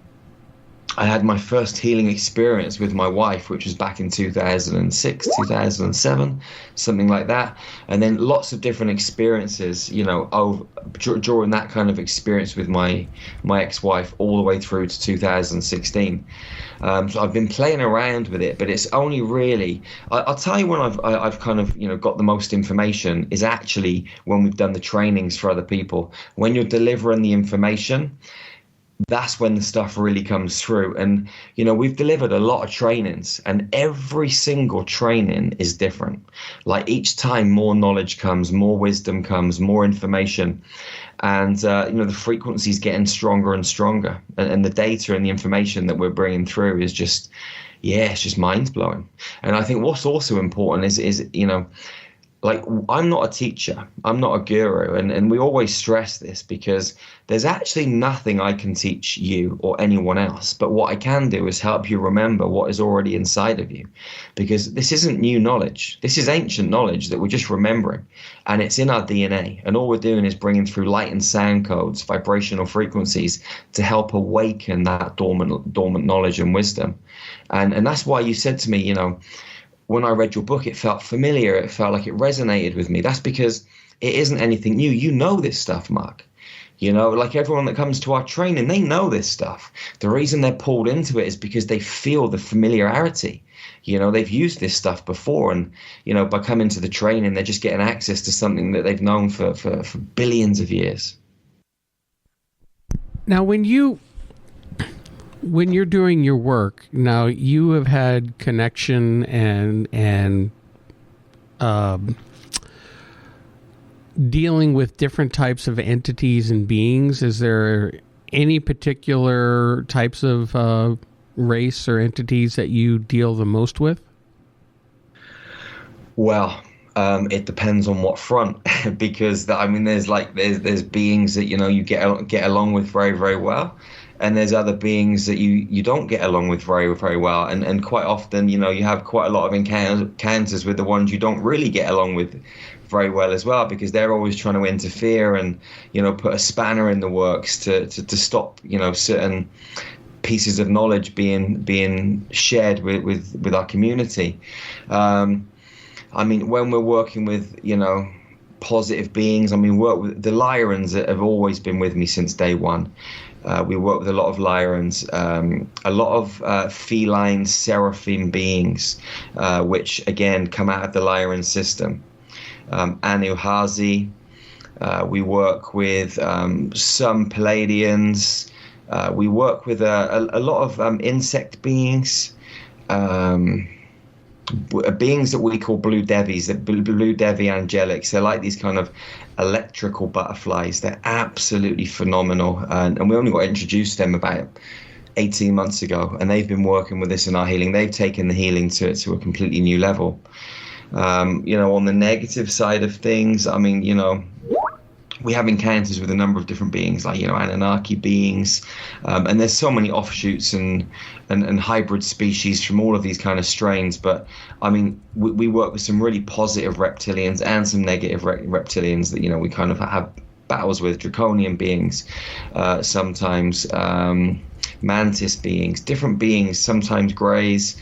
[SPEAKER 10] I had my first healing experience with my wife, which was back in 2006, 2007, something like that. And then lots of different experiences, during that kind of experience with my ex-wife all the way through to 2016. So I've been playing around with it, but it's only really, I'll tell you when I've kind of, got the most information is actually when we've done the trainings for other people. When you're delivering the information, that's when the stuff really comes through. And, we've delivered a lot of trainings, and every single training is different. Like each time more knowledge comes, more wisdom comes, more information. And, the frequency is getting stronger and stronger. And the data and the information that we're bringing through is just, it's just mind blowing. And I think what's also important is like, I'm not a teacher, I'm not a guru, and we always stress this because there's actually nothing I can teach you or anyone else. But what I can do is help you remember what is already inside of you, because this isn't new knowledge. This is ancient knowledge that we're just remembering, and it's in our DNA. And all we're doing is bringing through light and sound codes, vibrational frequencies to help awaken that dormant knowledge and wisdom. And that's why you said to me, when I read your book, it felt familiar. It felt like it resonated with me. That's because it isn't anything new. You know this stuff, Mark. Like everyone that comes to our training, they know this stuff. The reason they're pulled into it is because they feel the familiarity. They've used this stuff before, and, by coming to the training, they're just getting access to something that they've known for billions of years.
[SPEAKER 9] Now, when you're doing your work, now you have had connection and dealing with different types of entities and beings. Is there any particular types of race or entities that you deal the most with?
[SPEAKER 10] Well, it depends on what front, because there's beings that you get along with very, very well. And there's other beings that you don't get along with very, very well. And quite often, you have quite a lot of encounters with the ones you don't really get along with very well as well, because they're always trying to interfere and, put a spanner in the works to stop, certain pieces of knowledge being shared with our community. When we're working with, positive beings, work with the Lyrans that have always been with me since day one. We work with a lot of Lyrans, a lot of feline seraphim beings, which again come out of the Lyran system. Anuhazi. We work with some Palladians. We work with a lot of insect beings. Beings that we call blue devis, the blue devi angelics. They're like these kind of electrical butterflies. They're absolutely phenomenal, and we only got introduced to them about 18 months ago, and they've been working with us in our healing. They've taken the healing to a completely new level. On the negative side of things, we have encounters with a number of different beings, like, Anunnaki beings, and there's so many offshoots and hybrid species from all of these kind of strains. But we work with some really positive reptilians and some negative reptilians that we kind of have battles with, draconian beings, sometimes mantis beings, different beings, sometimes greys,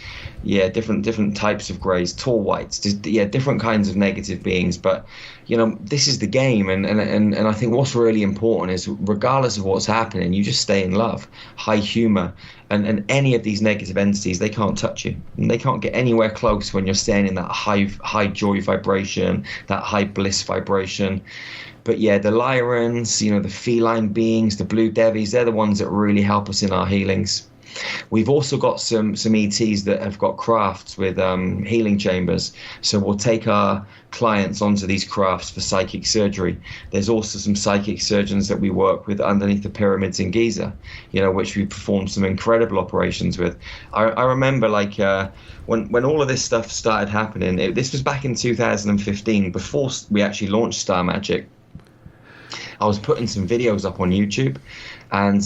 [SPEAKER 10] different types of greys, tall whites, different kinds of negative beings. But this is the game, and I think what's really important is, regardless of what's happening, you just stay in love, high humor, and any of these negative entities, they can't touch you, and they can't get anywhere close when you're staying in that high joy vibration, that high bliss vibration. But the Lyrans, the feline beings, the blue devis, they're the ones that really help us in our healings. We've also got some ETs that have got crafts with healing chambers. So we'll take our clients onto these crafts for psychic surgery. There's also some psychic surgeons that we work with underneath the pyramids in Giza, which we performed some incredible operations with. I remember when all of this stuff started happening, this was back in 2015, before we actually launched Star Magic. I was putting some videos up on YouTube, and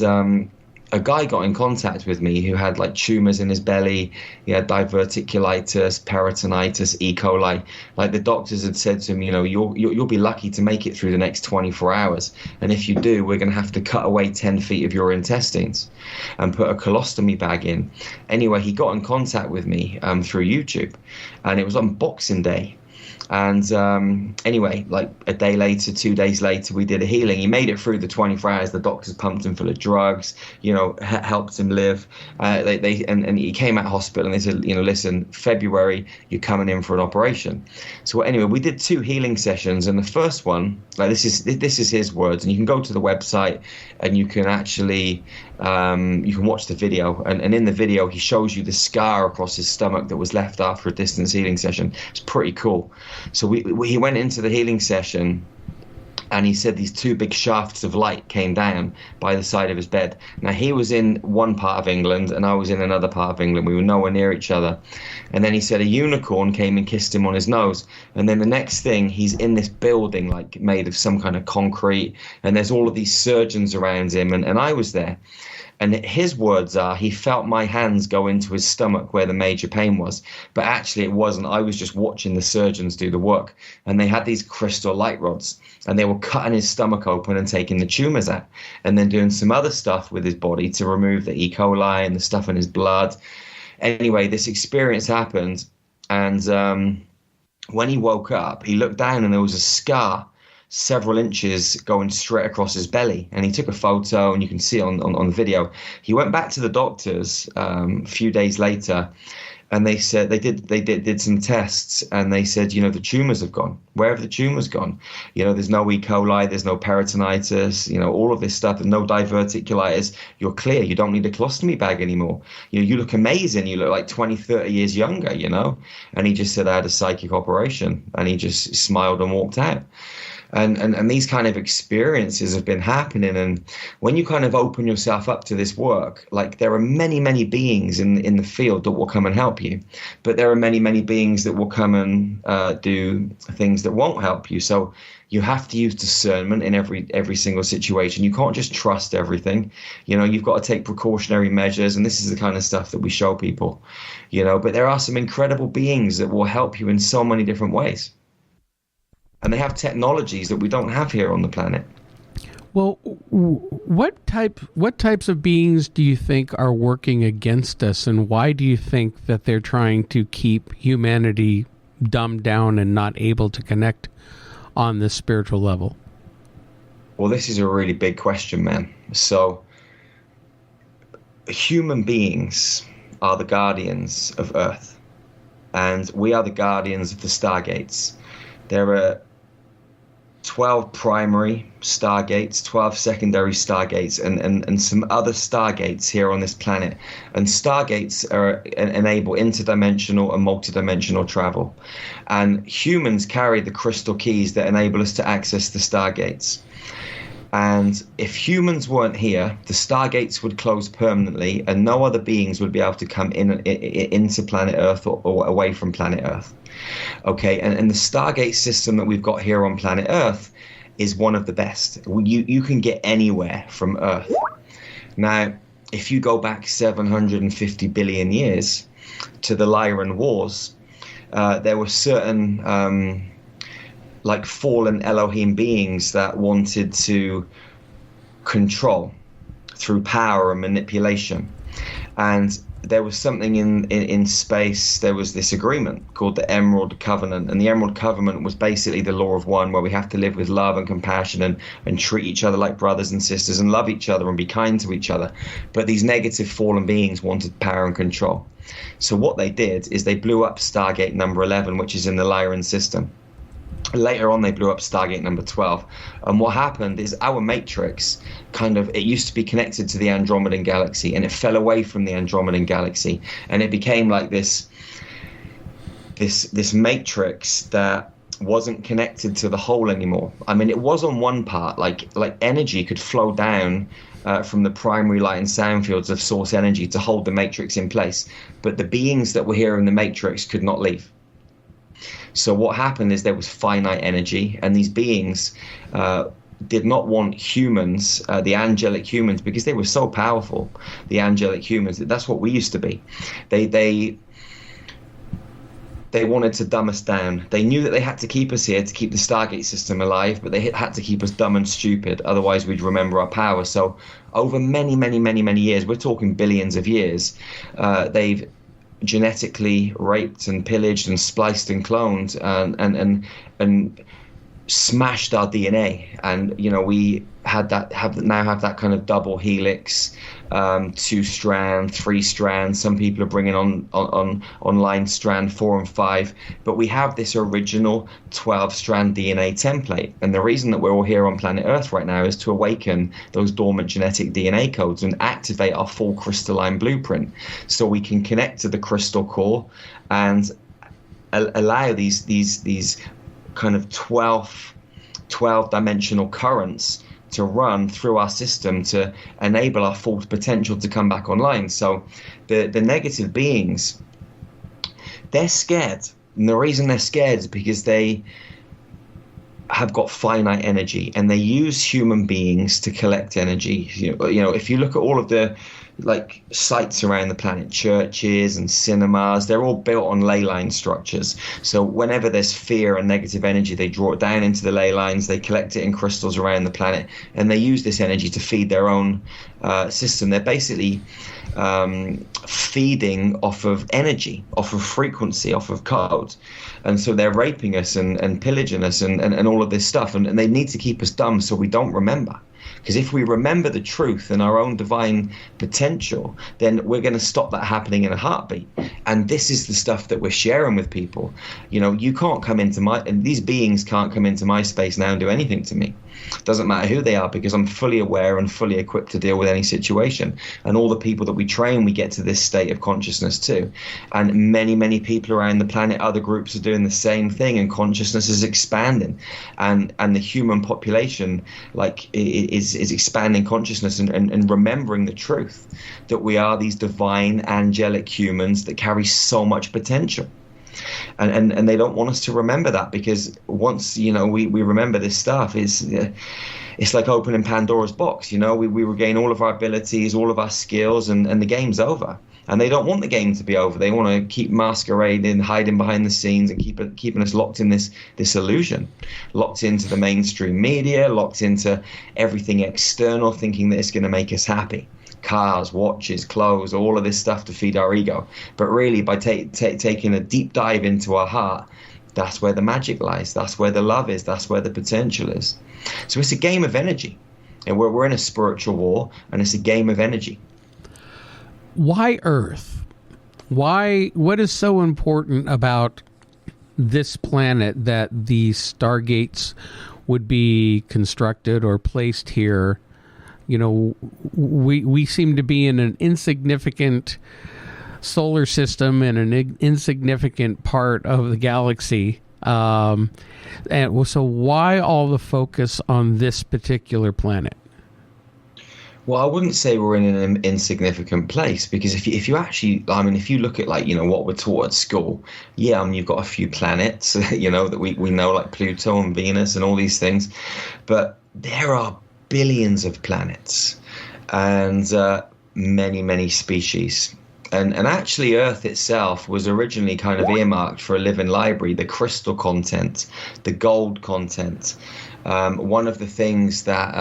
[SPEAKER 10] a guy got in contact with me who had like tumors in his belly. He had diverticulitis, peritonitis, E. coli. Like the doctors had said to him, you know, you'll be lucky to make it through the next 24 hours. And if you do, we're going to have to cut away 10 feet of your intestines and put a colostomy bag in. Anyway, he got in contact with me through YouTube, and it was on Boxing Day. And anyway, like a day later, 2 days later, we did a healing. He made it through the 24 hours. The doctors pumped him full of drugs, you know, helped him live. And he came out of hospital and they said, you know, listen, February, you're coming in for an operation. So anyway, we did 2 healing sessions. And the first one, like this is his words. And you can go to the website and you can actually, you can watch the video. And in the video, he shows you the scar across his stomach that was left after a distance healing session. It's pretty cool. So he went into the healing session, and he said these 2 big shafts of light came down by the side of his bed. Now, he was in one part of England, and I was in another part of England. We were nowhere near each other. And then he said a unicorn came and kissed him on his nose. And then the next thing, he's in this building, like made of some kind of concrete, and there's all of these surgeons around him, and I was there. And his words are, he felt my hands go into his stomach where the major pain was. But actually it wasn't. I was just watching the surgeons do the work. And they had these crystal light rods. And they were cutting his stomach open and taking the tumors out. And then doing some other stuff with his body to remove the E. coli and the stuff in his blood. Anyway, this experience happened. And when he woke up, he looked down and there was a scar several inches going straight across his belly, and he took a photo, and you can see on the video. He went back to the doctors a few days later, and they said they did some tests, and they said, you know, the tumors have gone. Where have the tumors gone? You know, there's no E. coli, there's no peritonitis, you know, all of this stuff, and no diverticulitis. You're clear. You don't need a colostomy bag anymore. You know, you look amazing. You look like 20, 30 years younger, you know. And he just said, I had a psychic operation, and he just smiled and walked out. And these kind of experiences have been happening. And when you kind of open yourself up to this work, like there are many, many beings in the field that will come and help you. But there are many, many beings that will come and do things that won't help you. So you have to use discernment in every single situation. You can't just trust everything. You know, you've got to take precautionary measures. And this is the kind of stuff that we show people, you know. But there are some incredible beings that will help you in so many different ways. And they have technologies that we don't have here on the planet.
[SPEAKER 9] Well, what types of beings do you think are working against us, and why do you think that they're trying to keep humanity dumbed down and not able to connect on this spiritual level?
[SPEAKER 10] Well, this is a really big question, man. So, human beings are the guardians of Earth, and we are the guardians of the Stargates. There are 12 primary stargates, 12 secondary stargates, and some other stargates here on this planet. And stargates enable interdimensional and multidimensional travel. And humans carry the crystal keys that enable us to access the stargates. And if humans weren't here, the stargates would close permanently, and no other beings would be able to come into planet Earth or away from planet Earth. Okay, and the Stargate system that we've got here on planet Earth is one of the best. You can get anywhere from Earth. Now, if you go back 750 billion years to the Lyran Wars, there were certain like fallen Elohim beings that wanted to control through power and manipulation. And there was something in space. There was this agreement called the Emerald Covenant, and the Emerald Covenant was basically the law of one, where we have to live with love and compassion and treat each other like brothers and sisters and love each other and be kind to each other. But these negative fallen beings wanted power and control. So what they did is they blew up Stargate number 11, which is in the Lyran system. Later on, they blew up Stargate number 12. And what happened is our matrix it used to be connected to the Andromedan galaxy, and it fell away from the Andromedan galaxy. And it became like this matrix that wasn't connected to the whole anymore. I mean, it was on one part, like energy could flow down from the primary light and sound fields of source energy to hold the matrix in place. But the beings that were here in the matrix could not leave. So what happened is there was finite energy, and these beings did not want humans, the angelic humans, because they were so powerful. The angelic humans, that's what we used to be. They wanted to dumb us down. They knew that they had to keep us here to keep the Stargate system alive, but they had to keep us dumb and stupid. Otherwise, we'd remember our power. So over many, many, many, many years, we're talking billions of years, they've genetically raped and pillaged and spliced and cloned and smashed our DNA. And, you know, we have that kind of double helix, 2-strand, 3-strand. Some people are bringing on online strand 4 and 5, but we have this original 12-strand DNA template. And the reason that we're all here on planet Earth right now is to awaken those dormant genetic DNA codes and activate our full crystalline blueprint, so we can connect to the crystal core and allow these kind of 12-dimensional currents to run through our system to enable our full potential to come back online. So the negative beings, they're scared. And the reason they're scared is because they have got finite energy, and they use human beings to collect energy. You know, if you look at all of the like sites around the planet, churches and cinemas, they're all built on ley line structures. So whenever there's fear and negative energy, they draw it down into the ley lines, they collect it in crystals around the planet, and they use this energy to feed their own system. They're basically feeding off of energy, off of frequency, off of code. And so they're raping us and pillaging us and all of this stuff, and they need to keep us dumb so we don't remember. Because if we remember the truth and our own divine potential, then we're going to stop that happening in a heartbeat. And this is the stuff that we're sharing with people. You know, you can't come into these beings can't come into my space now and do anything to me. Doesn't matter who they are, because I'm fully aware and fully equipped to deal with any situation. And all the people that we train, we get to this state of consciousness too. And many, many people around the planet, other groups are doing the same thing, and consciousness is expanding. And the human population is expanding consciousness and remembering the truth that we are these divine angelic humans that carry so much potential. And they don't want us to remember that, because once, you know, we remember this stuff, it's like opening Pandora's box. You know, we regain all of our abilities, all of our skills, and the game's over. And they don't want the game to be over. They want to keep masquerading, hiding behind the scenes, and keeping us locked in this illusion, locked into the mainstream media, locked into everything external, thinking that it's going to make us happy. Cars, watches, clothes, all of this stuff to feed our ego. But really, by taking a deep dive into our heart, that's where the magic lies. That's where the love is. That's where the potential is. So it's a game of energy. And we're in a spiritual war, and it's a game of energy.
[SPEAKER 9] Why Earth? What is so important about this planet that the Stargates would be constructed or placed here? You know, we seem to be in an insignificant solar system and an insignificant part of the galaxy. And so why all the focus on this particular planet?
[SPEAKER 10] Well, I wouldn't say we're in an insignificant place, because if you actually, I mean, if you look at, like, you know, what we're taught at school, yeah, I mean, you've got a few planets, you know, that we know, like Pluto and Venus and all these things, but there are billions of planets and many, many species. And actually Earth itself was originally kind of earmarked for a living library, the crystal content, the gold content. One of the things that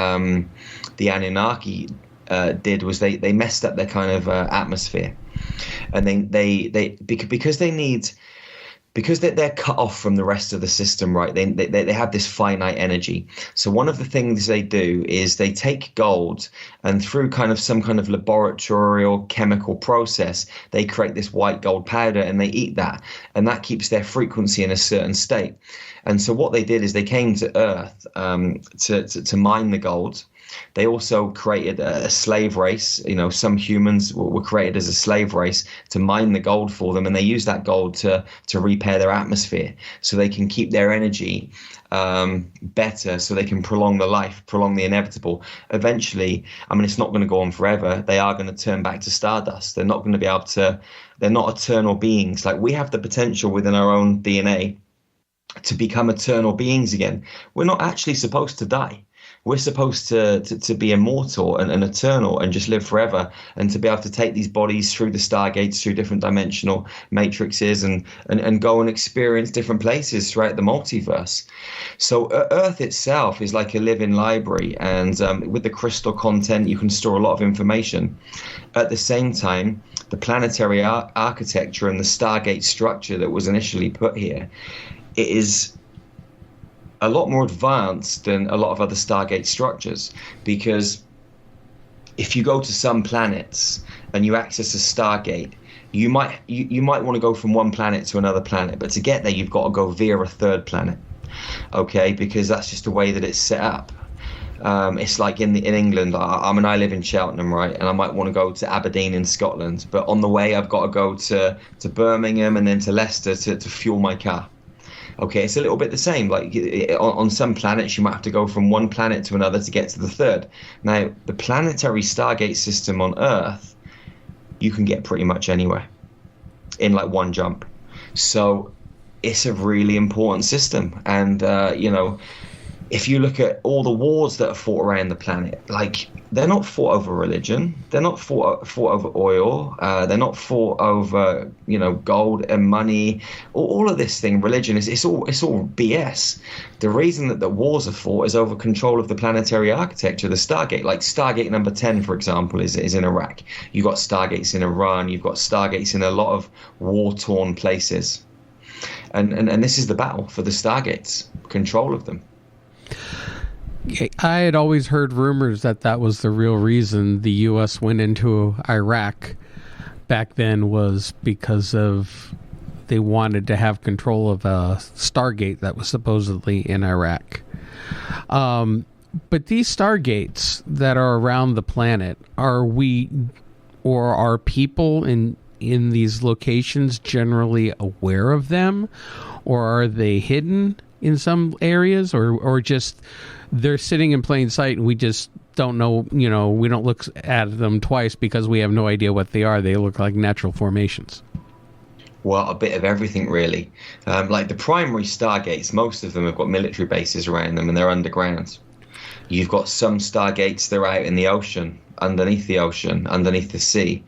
[SPEAKER 10] the Anunnaki did was they messed up their kind of atmosphere. And because they're cut off from the rest of the system, right? They have this finite energy. So one of the things they do is they take gold, and through kind of some kind of laboratorial chemical process, they create this white gold powder, and they eat that, and that keeps their frequency in a certain state. And so what they did is they came to Earth to mine the gold. They also created a slave race. You know, some humans were created as a slave race to mine the gold for them, and they use that gold to repair their atmosphere, so they can keep their energy better, so they can prolong the life, prolong the inevitable. Eventually, I mean, it's not going to go on forever. They are going to turn back to stardust. They're not going to be able to. They're not eternal beings. Like, we have the potential within our own DNA to become eternal beings again. We're not actually supposed to die. we're supposed to be immortal and eternal and just live forever, and to be able to take these bodies through the Stargates, through different dimensional matrices, and go and experience different places throughout the multiverse. So Earth itself is like a living library, and with the crystal content, you can store a lot of information. At the same time, the planetary architecture and the Stargate structure that was initially put here, it is a lot more advanced than a lot of other Stargate structures, because if you go to some planets and you access a Stargate, you might want to go from one planet to another planet, but to get there you've got to go via a third planet, okay? Because that's just the way that it's set up. It's like in England. I live in Cheltenham, right? And I might want to go to Aberdeen in Scotland, but on the way I've got to go to Birmingham and then to Leicester to fuel my car. Okay, it's a little bit the same. Like on some planets, you might have to go from one planet to another to get to the third. Now, the planetary Stargate system on Earth, you can get pretty much anywhere in like one jump. So it's a really important system. And, if you look at all the wars that are fought around the planet, like they're not fought over religion, they're not fought over oil, they're not fought over gold and money. All of this thing, religion, it's all BS. The reason that the wars are fought is over control of the planetary architecture, the Stargate. Like Stargate number 10, for example, is in Iraq. You've got Stargates in Iran. You've got Stargates in a lot of war-torn places, and this is the battle for the Stargates, control of them.
[SPEAKER 9] I had always heard rumors that was the real reason the U.S. went into Iraq back then, was because of they wanted to have control of a Stargate that was supposedly in Iraq. But these Stargates that are around the planet, are people in these locations generally aware of them, or are they hidden in some areas, or just they're sitting in plain sight and we just don't know, we don't look at them twice because we have no idea what they are. They look like natural formations.
[SPEAKER 10] Well, a bit of everything, really. Like the primary Stargates, most of them have got military bases around them and they're underground. You've got some Stargates, they're out in the ocean, underneath the sea.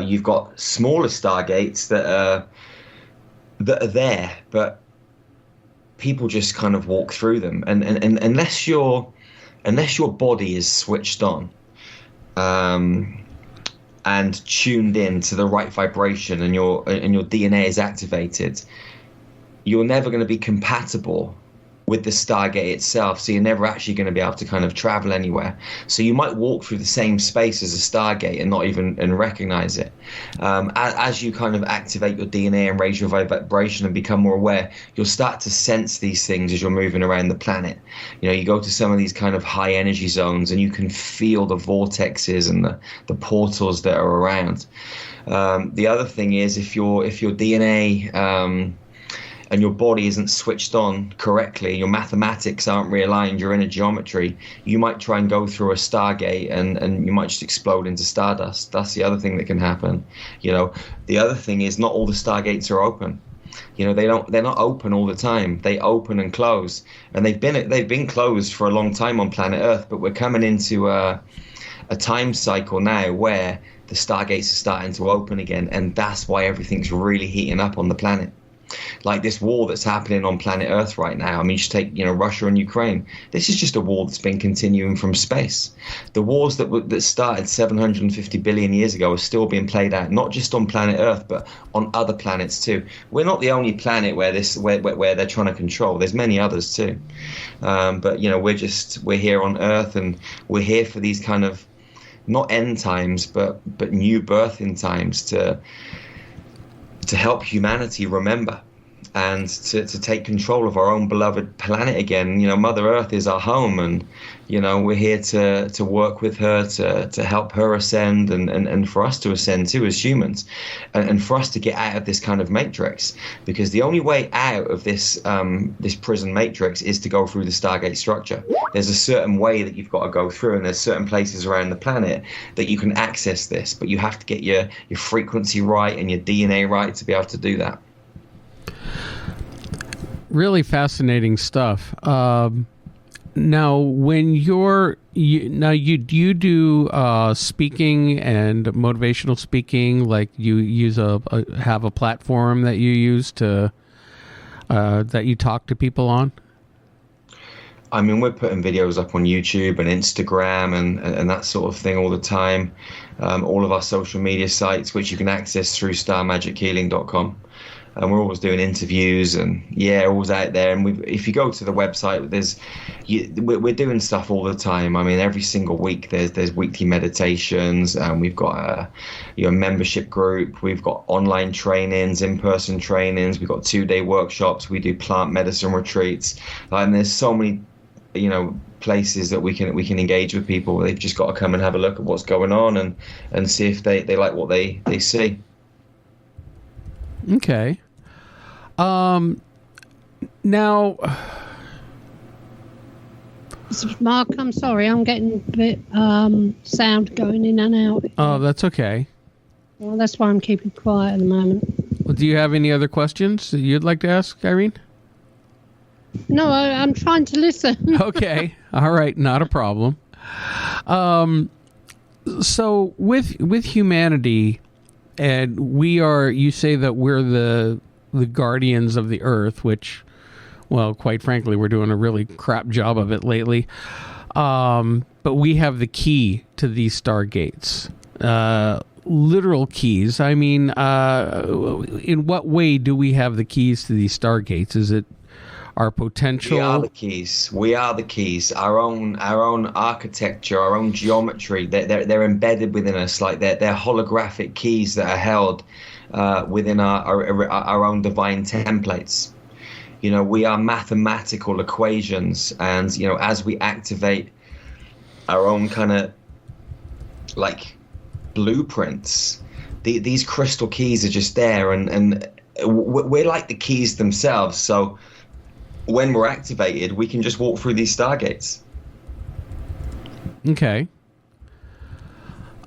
[SPEAKER 10] You've got smaller Stargates that are there, but people just kind of walk through them, and unless your body is switched on and tuned in to the right vibration, and your DNA is activated, you're never going to be compatible with the Stargate itself, so you're never actually going to be able to kind of travel anywhere. So you might walk through the same space as a Stargate and not even recognize it. As you kind of activate your DNA and raise your vibration and become more aware, you'll start to sense these things as you're moving around the planet. You go to some of these kind of high energy zones and you can feel the vortexes and the portals that are around. The other thing is, if your DNA and your body isn't switched on correctly, your mathematics aren't realigned, your inner geometry, you might try and go through a Stargate and you might just explode into stardust. That's the other thing that can happen. The other thing is, not all the Stargates are open. They're not open all the time. They open and close, and they've been closed for a long time on planet Earth, but we're coming into a time cycle now where the Stargates are starting to open again, and that's why everything's really heating up on the planet. Like this war that's happening on planet Earth right now. I mean, just take Russia and Ukraine. This is just a war that's been continuing from space. The wars that started 750 billion years ago are still being played out, not just on planet Earth, but on other planets too. We're not the only planet where they're trying to control. There's many others too. But we're here on Earth, and we're here for these kind of not end times, but new birthing times to help humanity remember and to take control of our own beloved planet again. Mother Earth is our home, and we're here to work with her to help her ascend, and for us to ascend too as humans, and for us to get out of this kind of matrix, because the only way out of this prison matrix is to go through the Stargate structure. There's a certain way that you've got to go through, and there's certain places around the planet that you can access this, but you have to get your frequency right and your DNA right to be able to do that.
[SPEAKER 9] Really fascinating stuff. Now, when you do speaking and motivational speaking, like you use have a platform that you use to that you talk to people on?
[SPEAKER 10] I mean, we're putting videos up on YouTube and Instagram and that sort of thing all the time. All of our social media sites, which you can access through starmagichealing.com. And we're always doing interviews and always out there. And if you go to the website, we're doing stuff all the time. I mean, every single week there's weekly meditations, and we've got a membership group. We've got online trainings, in-person trainings. We've got 2-day workshops. We do plant medicine retreats. And there's so many, places that we can engage with people. They've just got to come and have a look at what's going on and see if they like what they see.
[SPEAKER 9] Okay. Now,
[SPEAKER 8] Mark, I'm sorry, I'm getting a bit sound going in and out.
[SPEAKER 9] Oh, that's okay.
[SPEAKER 8] Well, that's why I'm keeping quiet at the moment.
[SPEAKER 9] Well, do you have any other questions that you'd like to ask, Irene?
[SPEAKER 8] No, I'm trying to listen.
[SPEAKER 9] Okay. All right. Not a problem. So with humanity, and you say that we're the guardians of the earth, which, well, quite frankly, we're doing a really crap job of it lately. But we have the key to these Stargates. Literal keys. I mean, in what way do we have the keys to these Stargates? Is it our potential?
[SPEAKER 10] We are the keys. We are the keys. Our own architecture, our own geometry. They're embedded within us, like they're holographic keys that are held within our own divine templates. We are mathematical equations, and as we activate our own kind of like blueprints, these crystal keys are just there, and we're like the keys themselves. So when we're activated, we can just walk through these Stargates.
[SPEAKER 9] Okay.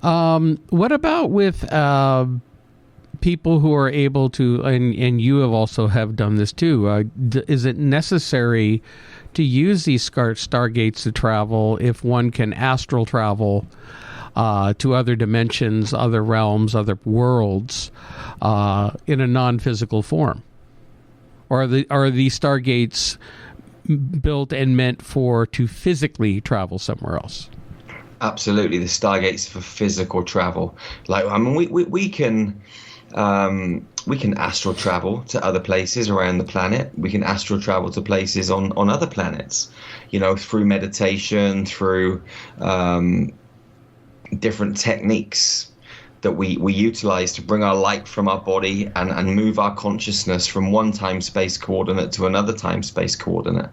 [SPEAKER 9] What about with people who are able to, and you have done this too, is it necessary to use these Stargates to travel if one can astral travel to other dimensions, other realms, other worlds in a non-physical form? Or are these Stargates built and meant to physically travel somewhere else?
[SPEAKER 10] Absolutely, the Stargates for physical travel. Like, I mean, we can astral travel to other places around the planet. We can astral travel to places on other planets, through meditation, through different techniques that we utilize to bring our light from our body and move our consciousness from one time-space coordinate to another time-space coordinate.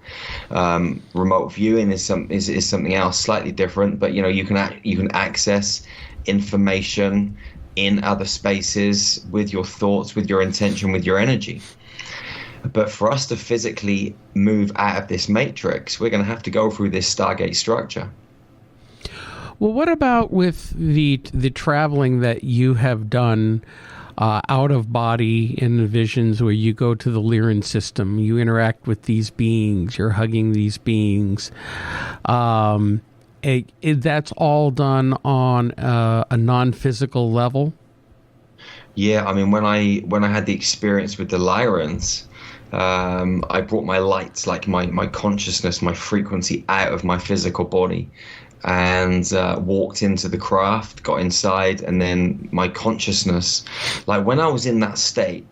[SPEAKER 10] Remote viewing is something else, slightly different, but you can access information in other spaces with your thoughts, with your intention, with your energy. But for us to physically move out of this matrix, we're going to have to go through this Stargate structure.
[SPEAKER 9] Well, what about with the traveling that you have done out of body in the visions where you go to the Lyran system, you interact with these beings, you're hugging these beings? That's all done on a non-physical level?
[SPEAKER 10] Yeah, I mean, when I had the experience with the Lyrans, I brought my lights, like my consciousness, my frequency out of my physical body, and walked into the craft, got inside, and then my consciousness, like when I was in that state,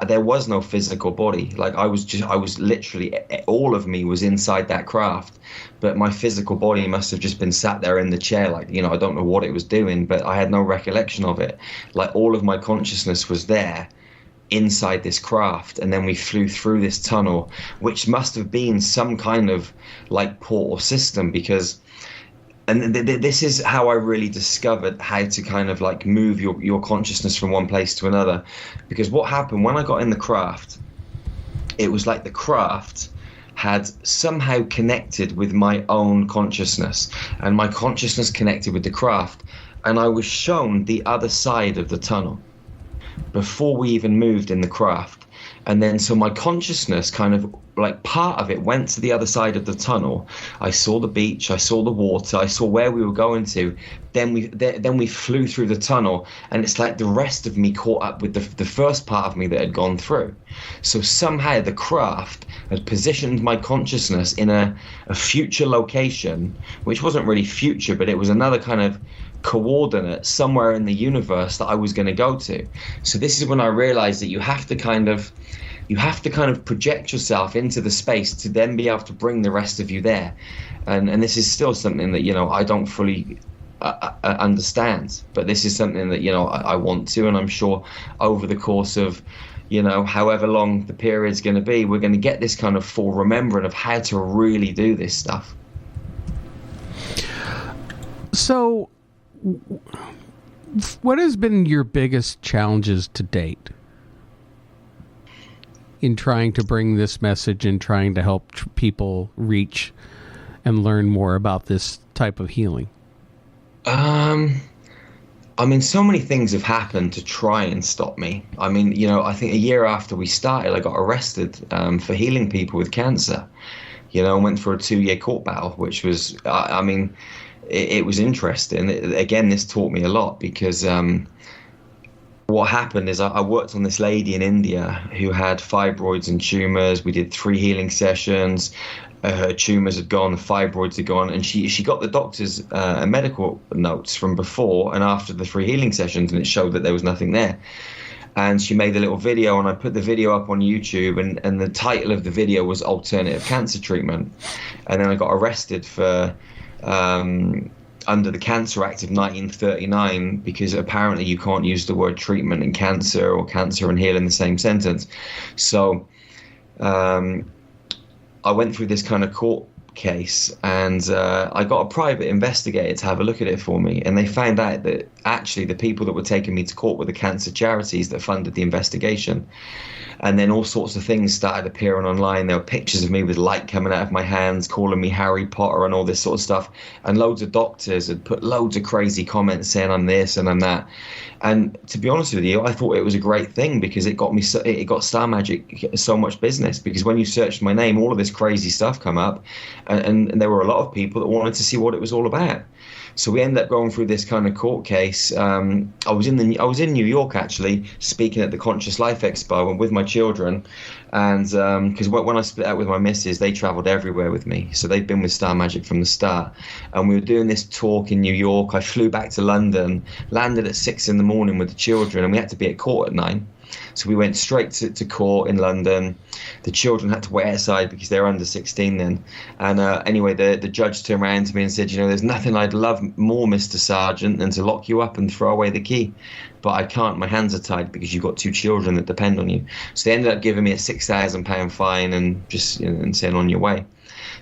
[SPEAKER 10] there was no physical body. Like I was literally, all of me was inside that craft, but my physical body must have just been sat there in the chair, like, I don't know what it was doing, but I had no recollection of it. Like all of my consciousness was there inside this craft, and then we flew through this tunnel, which must have been some kind of like portal system, because this is how I really discovered how to kind of like move your consciousness from one place to another. Because what happened when I got in the craft, it was like the craft had somehow connected with my own consciousness, and my consciousness connected with the craft, and I was shown the other side of the tunnel. before we even moved in the craft. And then so my consciousness kind of, like, part of it went to the other side of the tunnel. I saw the beach, I saw the water, I saw where we were going to. Then we flew through the tunnel, and it's like the rest of me caught up with the first part of me that had gone through. So somehow the craft had positioned my consciousness in a future location, which wasn't really future, but it was another kind of coordinate somewhere in the universe that I was going to go to. So this is when I realized that you have to kind of project yourself into the space to then be able to bring the rest of you there. And this is still something that, you know, I don't fully understand, but this is something that, you know, I want to, and I'm sure over the course of, you know, however long the period's going to be, we're going to get this kind of full remembering of how to really do this stuff.
[SPEAKER 9] So what has been your biggest challenges to date in trying to bring this message and trying to help people reach and learn more about this type of healing?
[SPEAKER 10] I mean, so many things have happened to try and stop me. I mean, you know, I think a year after we started, I got arrested for healing people with cancer. You know, I went for a 2-year court battle, which was, I mean, it was interesting. Again, this taught me a lot, because what happened is I worked on this lady in India who had fibroids and tumors. We did 3 healing sessions. Her tumors had gone, the fibroids had gone, and she got the doctor's medical notes from before and after the 3 healing sessions, and it showed that there was nothing there. And she made a little video, and I put the video up on YouTube, and the title of the video was Alternative Cancer Treatment. And then I got arrested for under the Cancer Act of 1939, because apparently you can't use the word treatment and cancer or cancer and heal in the same sentence. So I went through this kind of court case, and I got a private investigator to have a look at it for me, and they found out that actually the people that were taking me to court were the cancer charities that funded the investigation. And then all sorts of things started appearing online. There were pictures of me with light coming out of my hands, calling me Harry Potter and all this sort of stuff. And loads of doctors had put loads of crazy comments saying I'm this and I'm that. And to be honest with you, I thought it was a great thing, because it got Star Magic so much business. Because when you searched my name, all of this crazy stuff come up, and there were a lot of people that wanted to see what it was all about. So we ended up going through this kind of court case. I was in New York, actually, speaking at the Conscious Life Expo with my children, and because when I split out with my missus, they travelled everywhere with me, so they've been with Star Magic from the start. And we were doing this talk in New York. I flew back to London, landed at 6 a.m. with the children, and we had to be at court at 9. So we went straight to court in London. The children had to wait outside because they were under 16 then. And anyway, the judge turned around to me and said, you know, there's nothing I'd love more, Mr. Sargeant, than to lock you up and throw away the key. But I can't. My hands are tied because you've got 2 children that depend on you. So they ended up giving me a £6,000 fine and just, you know, and saying on your way.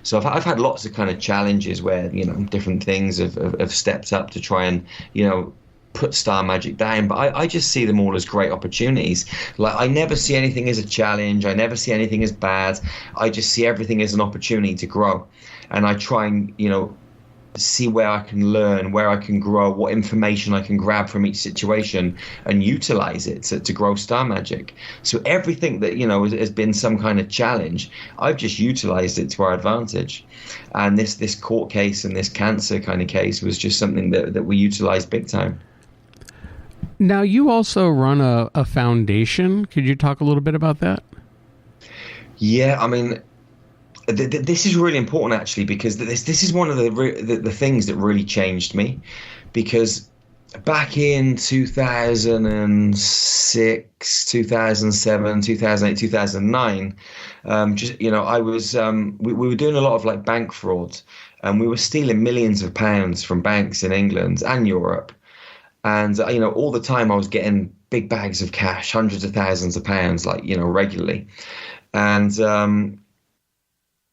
[SPEAKER 10] So I've had lots of kind of challenges where, you know, different things have stepped up to try and, you know, put Star Magic down, but I just see them all as great opportunities. Like, I never see anything as a challenge. I never see anything as bad. I just see everything as an opportunity to grow. And I try and, you know, see where I can learn, where I can grow, what information I can grab from each situation and utilize it to grow Star Magic. So everything that, you know, has been some kind of challenge, I've just utilized it to our advantage. And this court case and this cancer kind of case was just something that we utilized big time.
[SPEAKER 9] Now, you also run a foundation. Could you talk a little bit about that?
[SPEAKER 10] Yeah, I mean, this is really important, actually, because this is one of the things that really changed me. Because back in 2006, 2007, 2008, 2009, just, you know, I was we were doing a lot of like bank fraud, and we were stealing millions of pounds from banks in England and Europe. And, you know, all the time I was getting big bags of cash, hundreds of thousands of pounds, like, you know, regularly. And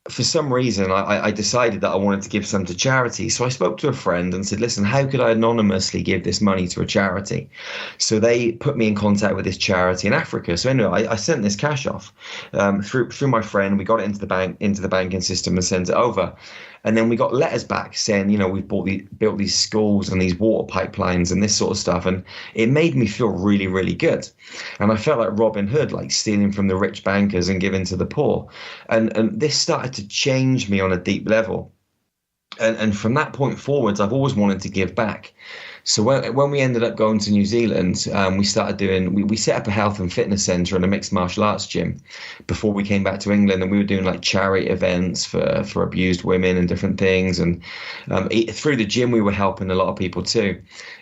[SPEAKER 10] for some reason, I decided that I wanted to give some to charity. So I spoke to a friend and said, listen, how could I anonymously give this money to a charity? So they put me in contact with this charity in Africa. So anyway, I sent this cash off through my friend. We got it into the banking system and sent it over. And then we got letters back saying, you know, we've built these schools and these water pipelines and this sort of stuff. And it made me feel really, really good. And I felt like Robin Hood, like stealing from the rich bankers and giving to the poor. And this started to change me on a deep level. And from that point forwards, I've always wanted to give back. So when we ended up going to New Zealand, we started we set up a health and fitness center and a mixed martial arts gym before we came back to England, and we were doing like charity events for abused women and different things. And through the gym, we were helping a lot of people too.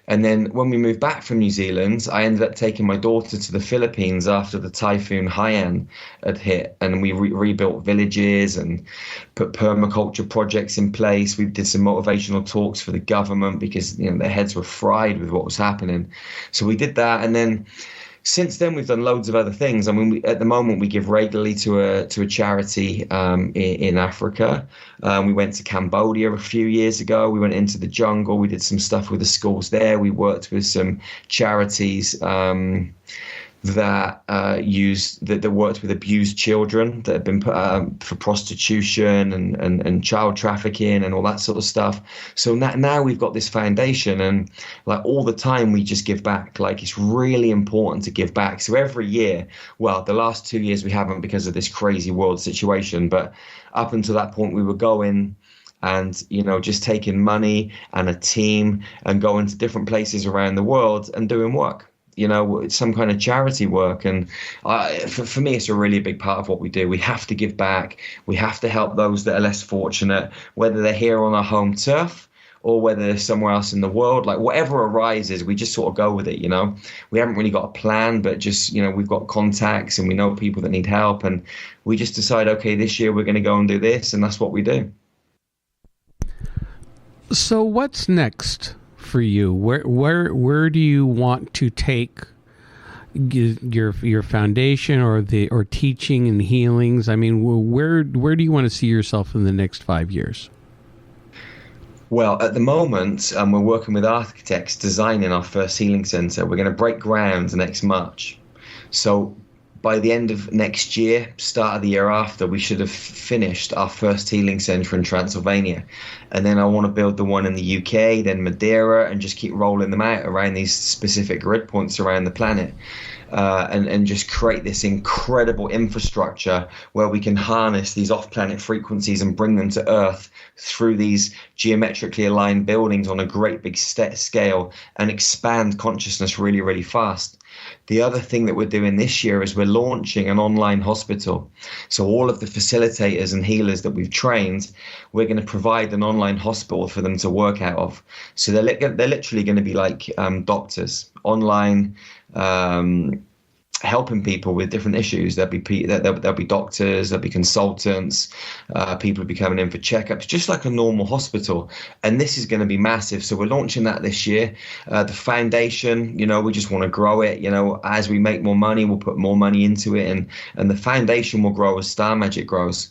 [SPEAKER 10] And then when we moved back from New Zealand, I ended up taking my daughter to the Philippines after the typhoon Haiyan had hit, and we rebuilt villages and put permaculture projects in place. We did some motivational talks for the government because, you know, their heads were fried with what was happening. So we did that, and then since then we've done loads of other things. I mean, at the moment we give regularly to a charity in Africa. We went to Cambodia a few years ago. We went into the jungle. We did some stuff with the schools there. We worked with some charities that worked with abused children that have been put for prostitution and child trafficking and all that sort of stuff. So now we've got this foundation, and like all the time we just give back. Like, it's really important to give back. So every year, well, the last 2 years we haven't because of this crazy world situation, but up until that point we were going and, you know, just taking money and a team and going to different places around the world and doing work. You know, some kind of charity work. And for me, it's a really big part of what we do. We have to give back. We have to help those that are less fortunate, whether they're here on our home turf or whether they're somewhere else in the world. Like, whatever arises, we just sort of go with it, you know. We haven't really got a plan, but just, you know, we've got contacts and we know people that need help. And we just decide, okay, this year we're going to go and do this. And that's what we do.
[SPEAKER 9] So what's next for you? Where do you want to take your foundation or teaching and healings? I mean, where do you want to see yourself in the next 5 years?
[SPEAKER 10] Well, at the moment, we're working with architects designing our first healing center. We're going to break ground next March. So by the end of next year, start of the year after, we should have finished our first healing centre in Transylvania. And then I want to build the one in the UK, then Madeira, and just keep rolling them out around these specific grid points around the planet. And just create this incredible infrastructure where we can harness these off-planet frequencies and bring them to Earth through these geometrically aligned buildings on a great big scale and expand consciousness really, really fast. The other thing that we're doing this year is we're launching an online hospital. So all of the facilitators and healers that we've trained, we're going to provide an online hospital for them to work out of. So they're literally going to be like doctors online, helping people with different issues. There'll be doctors, there'll be consultants, people will be coming in for checkups, just like a normal hospital. And this is going to be massive. So we're launching that this year. The foundation, you know, we just want to grow it. You know, as we make more money, we'll put more money into it, and the foundation will grow as Star Magic grows.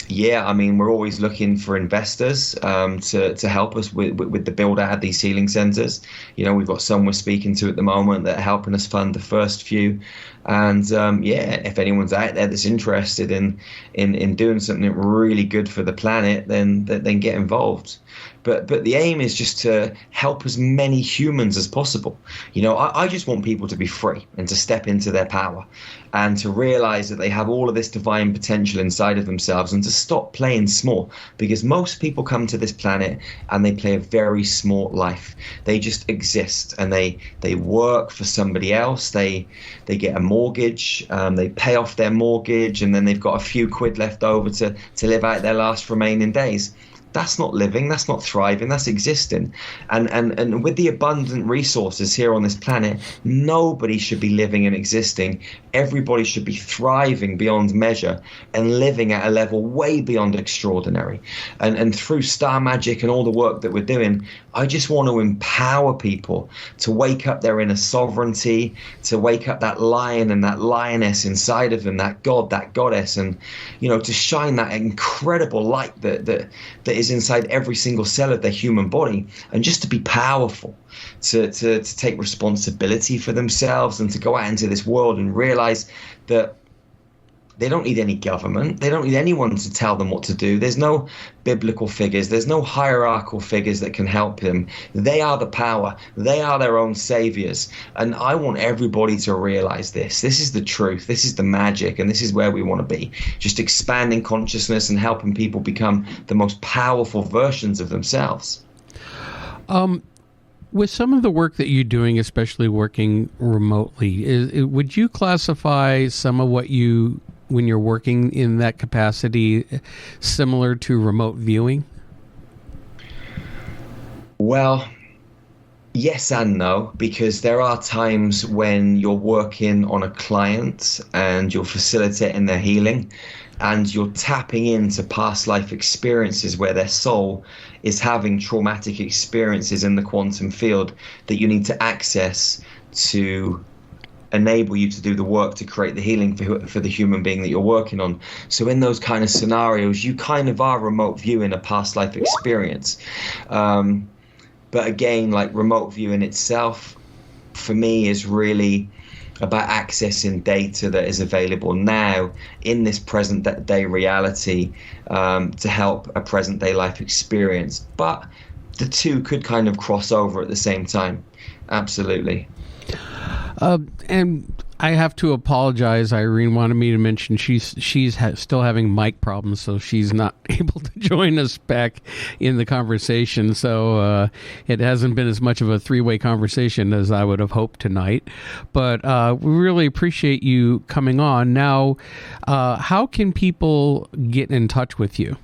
[SPEAKER 10] Yeah, I mean, we're always looking for investors to help us with the build out of these healing centers. You know, we've got some we're speaking to at the moment that are helping us fund the first few. And yeah, if anyone's out there that's interested in doing something really good for the planet, then get involved. But the aim is just to help as many humans as possible. You know, I just want people to be free and to step into their power and to realize that they have all of this divine potential inside of themselves and to stop playing small, because most people come to this planet and they play a very small life. They just exist and they work for somebody else. They get a mortgage, they pay off their mortgage, and then they've got a few quid left over to live out their last remaining days. That's not living, that's not thriving, that's existing. And with the abundant resources here on this planet, nobody should be living and existing. Everybody should be thriving beyond measure and living at a level way beyond extraordinary. And through Star Magic and all the work that we're doing, I just want to empower people to wake up their inner sovereignty, to wake up that lion and that lioness inside of them, that god, that goddess, and, you know, to shine that incredible light that is inside every single cell of their human body, and just to be powerful, to take responsibility for themselves and to go out into this world and realize that They don't need any government. They don't need anyone to tell them what to do. There's no biblical figures. There's no hierarchical figures that can help them. They are the power. They are their own saviors. And I want everybody to realize this. This is the truth. This is the magic. And this is where we want to be. Just expanding consciousness and helping people become the most powerful versions of themselves.
[SPEAKER 9] With some of the work that you're doing, especially working remotely, would you classify some of what you, when you're working in that capacity, similar to remote viewing?
[SPEAKER 10] Well, yes and no, because there are times when you're working on a client and you're facilitating their healing, and you're tapping into past life experiences where their soul is having traumatic experiences in the quantum field that you need to access to enable you to do the work to create the healing for the human being that you're working on. So in those kind of scenarios, you kind of are remote viewing a past life experience. But again, like remote viewing itself, for me, is really about accessing data that is available now in this present day reality to help a present day life experience. But the two could kind of cross over at the same time. Absolutely.
[SPEAKER 9] And I have to apologize. Irene wanted me to mention she's still having mic problems, so she's not able to join us back in the conversation. So it hasn't been as much of a three-way conversation as I would have hoped tonight. But we really appreciate you coming on. Now, how can people get in touch with you?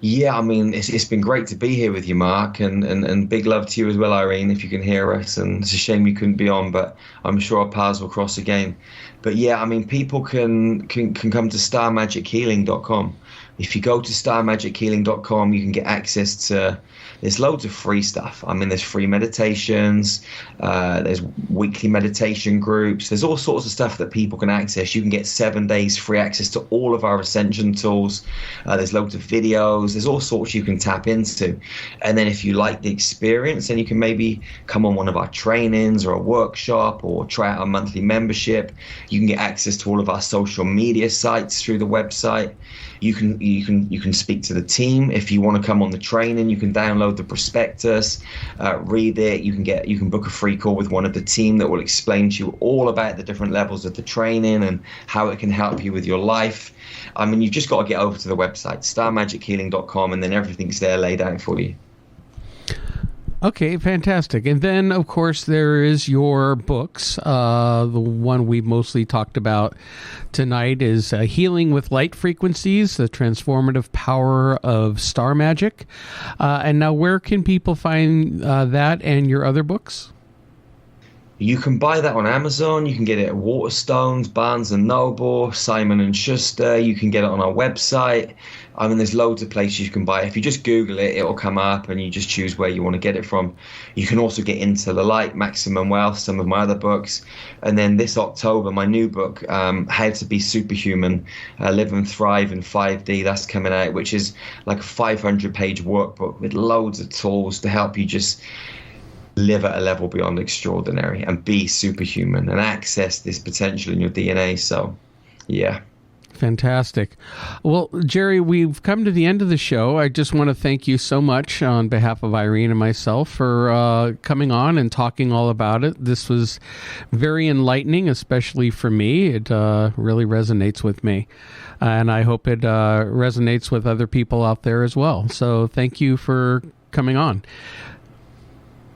[SPEAKER 10] Yeah, I mean, it's been great to be here with you, Mark, and big love to you as well, Irene, if you can hear us. And it's a shame you couldn't be on, but I'm sure our paths will cross again. But yeah, I mean, people can come to starmagichealing.com. If you go to starmagichealing.com, you can get access to, there's loads of free stuff. I mean, there's free meditations, there's weekly meditation groups, there's all sorts of stuff that people can access. You can get 7 days free access to all of our Ascension tools. There's loads of videos, there's all sorts you can tap into. And then if you like the experience, then you can maybe come on one of our trainings or a workshop or try out our monthly membership. You can get access to all of our social media sites through the website. You can speak to the team. If you want to come on the training, you can download the prospectus, read it. You can book a free call with one of the team that will explain to you all about the different levels of the training and how it can help you with your life. I mean, you've just got to get over to the website, starmagichealing.com, and then everything's there laid out for you.
[SPEAKER 9] Okay, fantastic. And then, of course, there is your books. The one we've mostly talked about tonight is Healing with Light Frequencies, The Transformative Power of Star Magic. And now, where can people find that and your other books?
[SPEAKER 10] You can buy that on Amazon. You can get it at Waterstones, Barnes & Noble, Simon & Schuster. You can get it on our website. I mean, there's loads of places you can buy it. If you just Google it, it'll come up and you just choose where you want to get it from. You can also get Into the Light, Maximum Wealth, some of my other books. And then this October, my new book, How to Be Superhuman, Live and Thrive in 5D, that's coming out, which is like a 500-page workbook with loads of tools to help you just live at a level beyond extraordinary and be superhuman and access this potential in your DNA. So, yeah.
[SPEAKER 9] Fantastic. Well, Jerry, we've come to the end of the show. I just want to thank you so much on behalf of Irene and myself for coming on and talking all about it. This was very enlightening, especially for me. It really resonates with me. And I hope it resonates with other people out there as well. So thank you for coming on.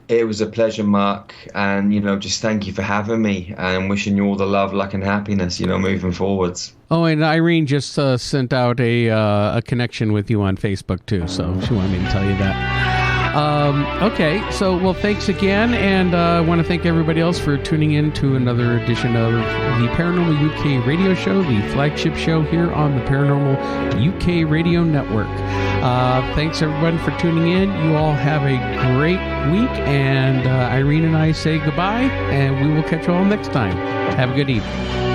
[SPEAKER 10] It was a pleasure, Mark, and, just thank you for having me and wishing you all the love, luck, and happiness, moving forwards.
[SPEAKER 9] Oh, and Irene just sent out a connection with you on Facebook, too, so she wanted me to tell you that. Okay, so, well, thanks again, and I want to thank everybody else for tuning in to another edition of the Paranormal UK Radio Show, the flagship show here on the Paranormal UK Radio Network. Thanks, everyone, for tuning in. You all have a great week, and Irene and I say goodbye, and we will catch you all next time. Have a good evening.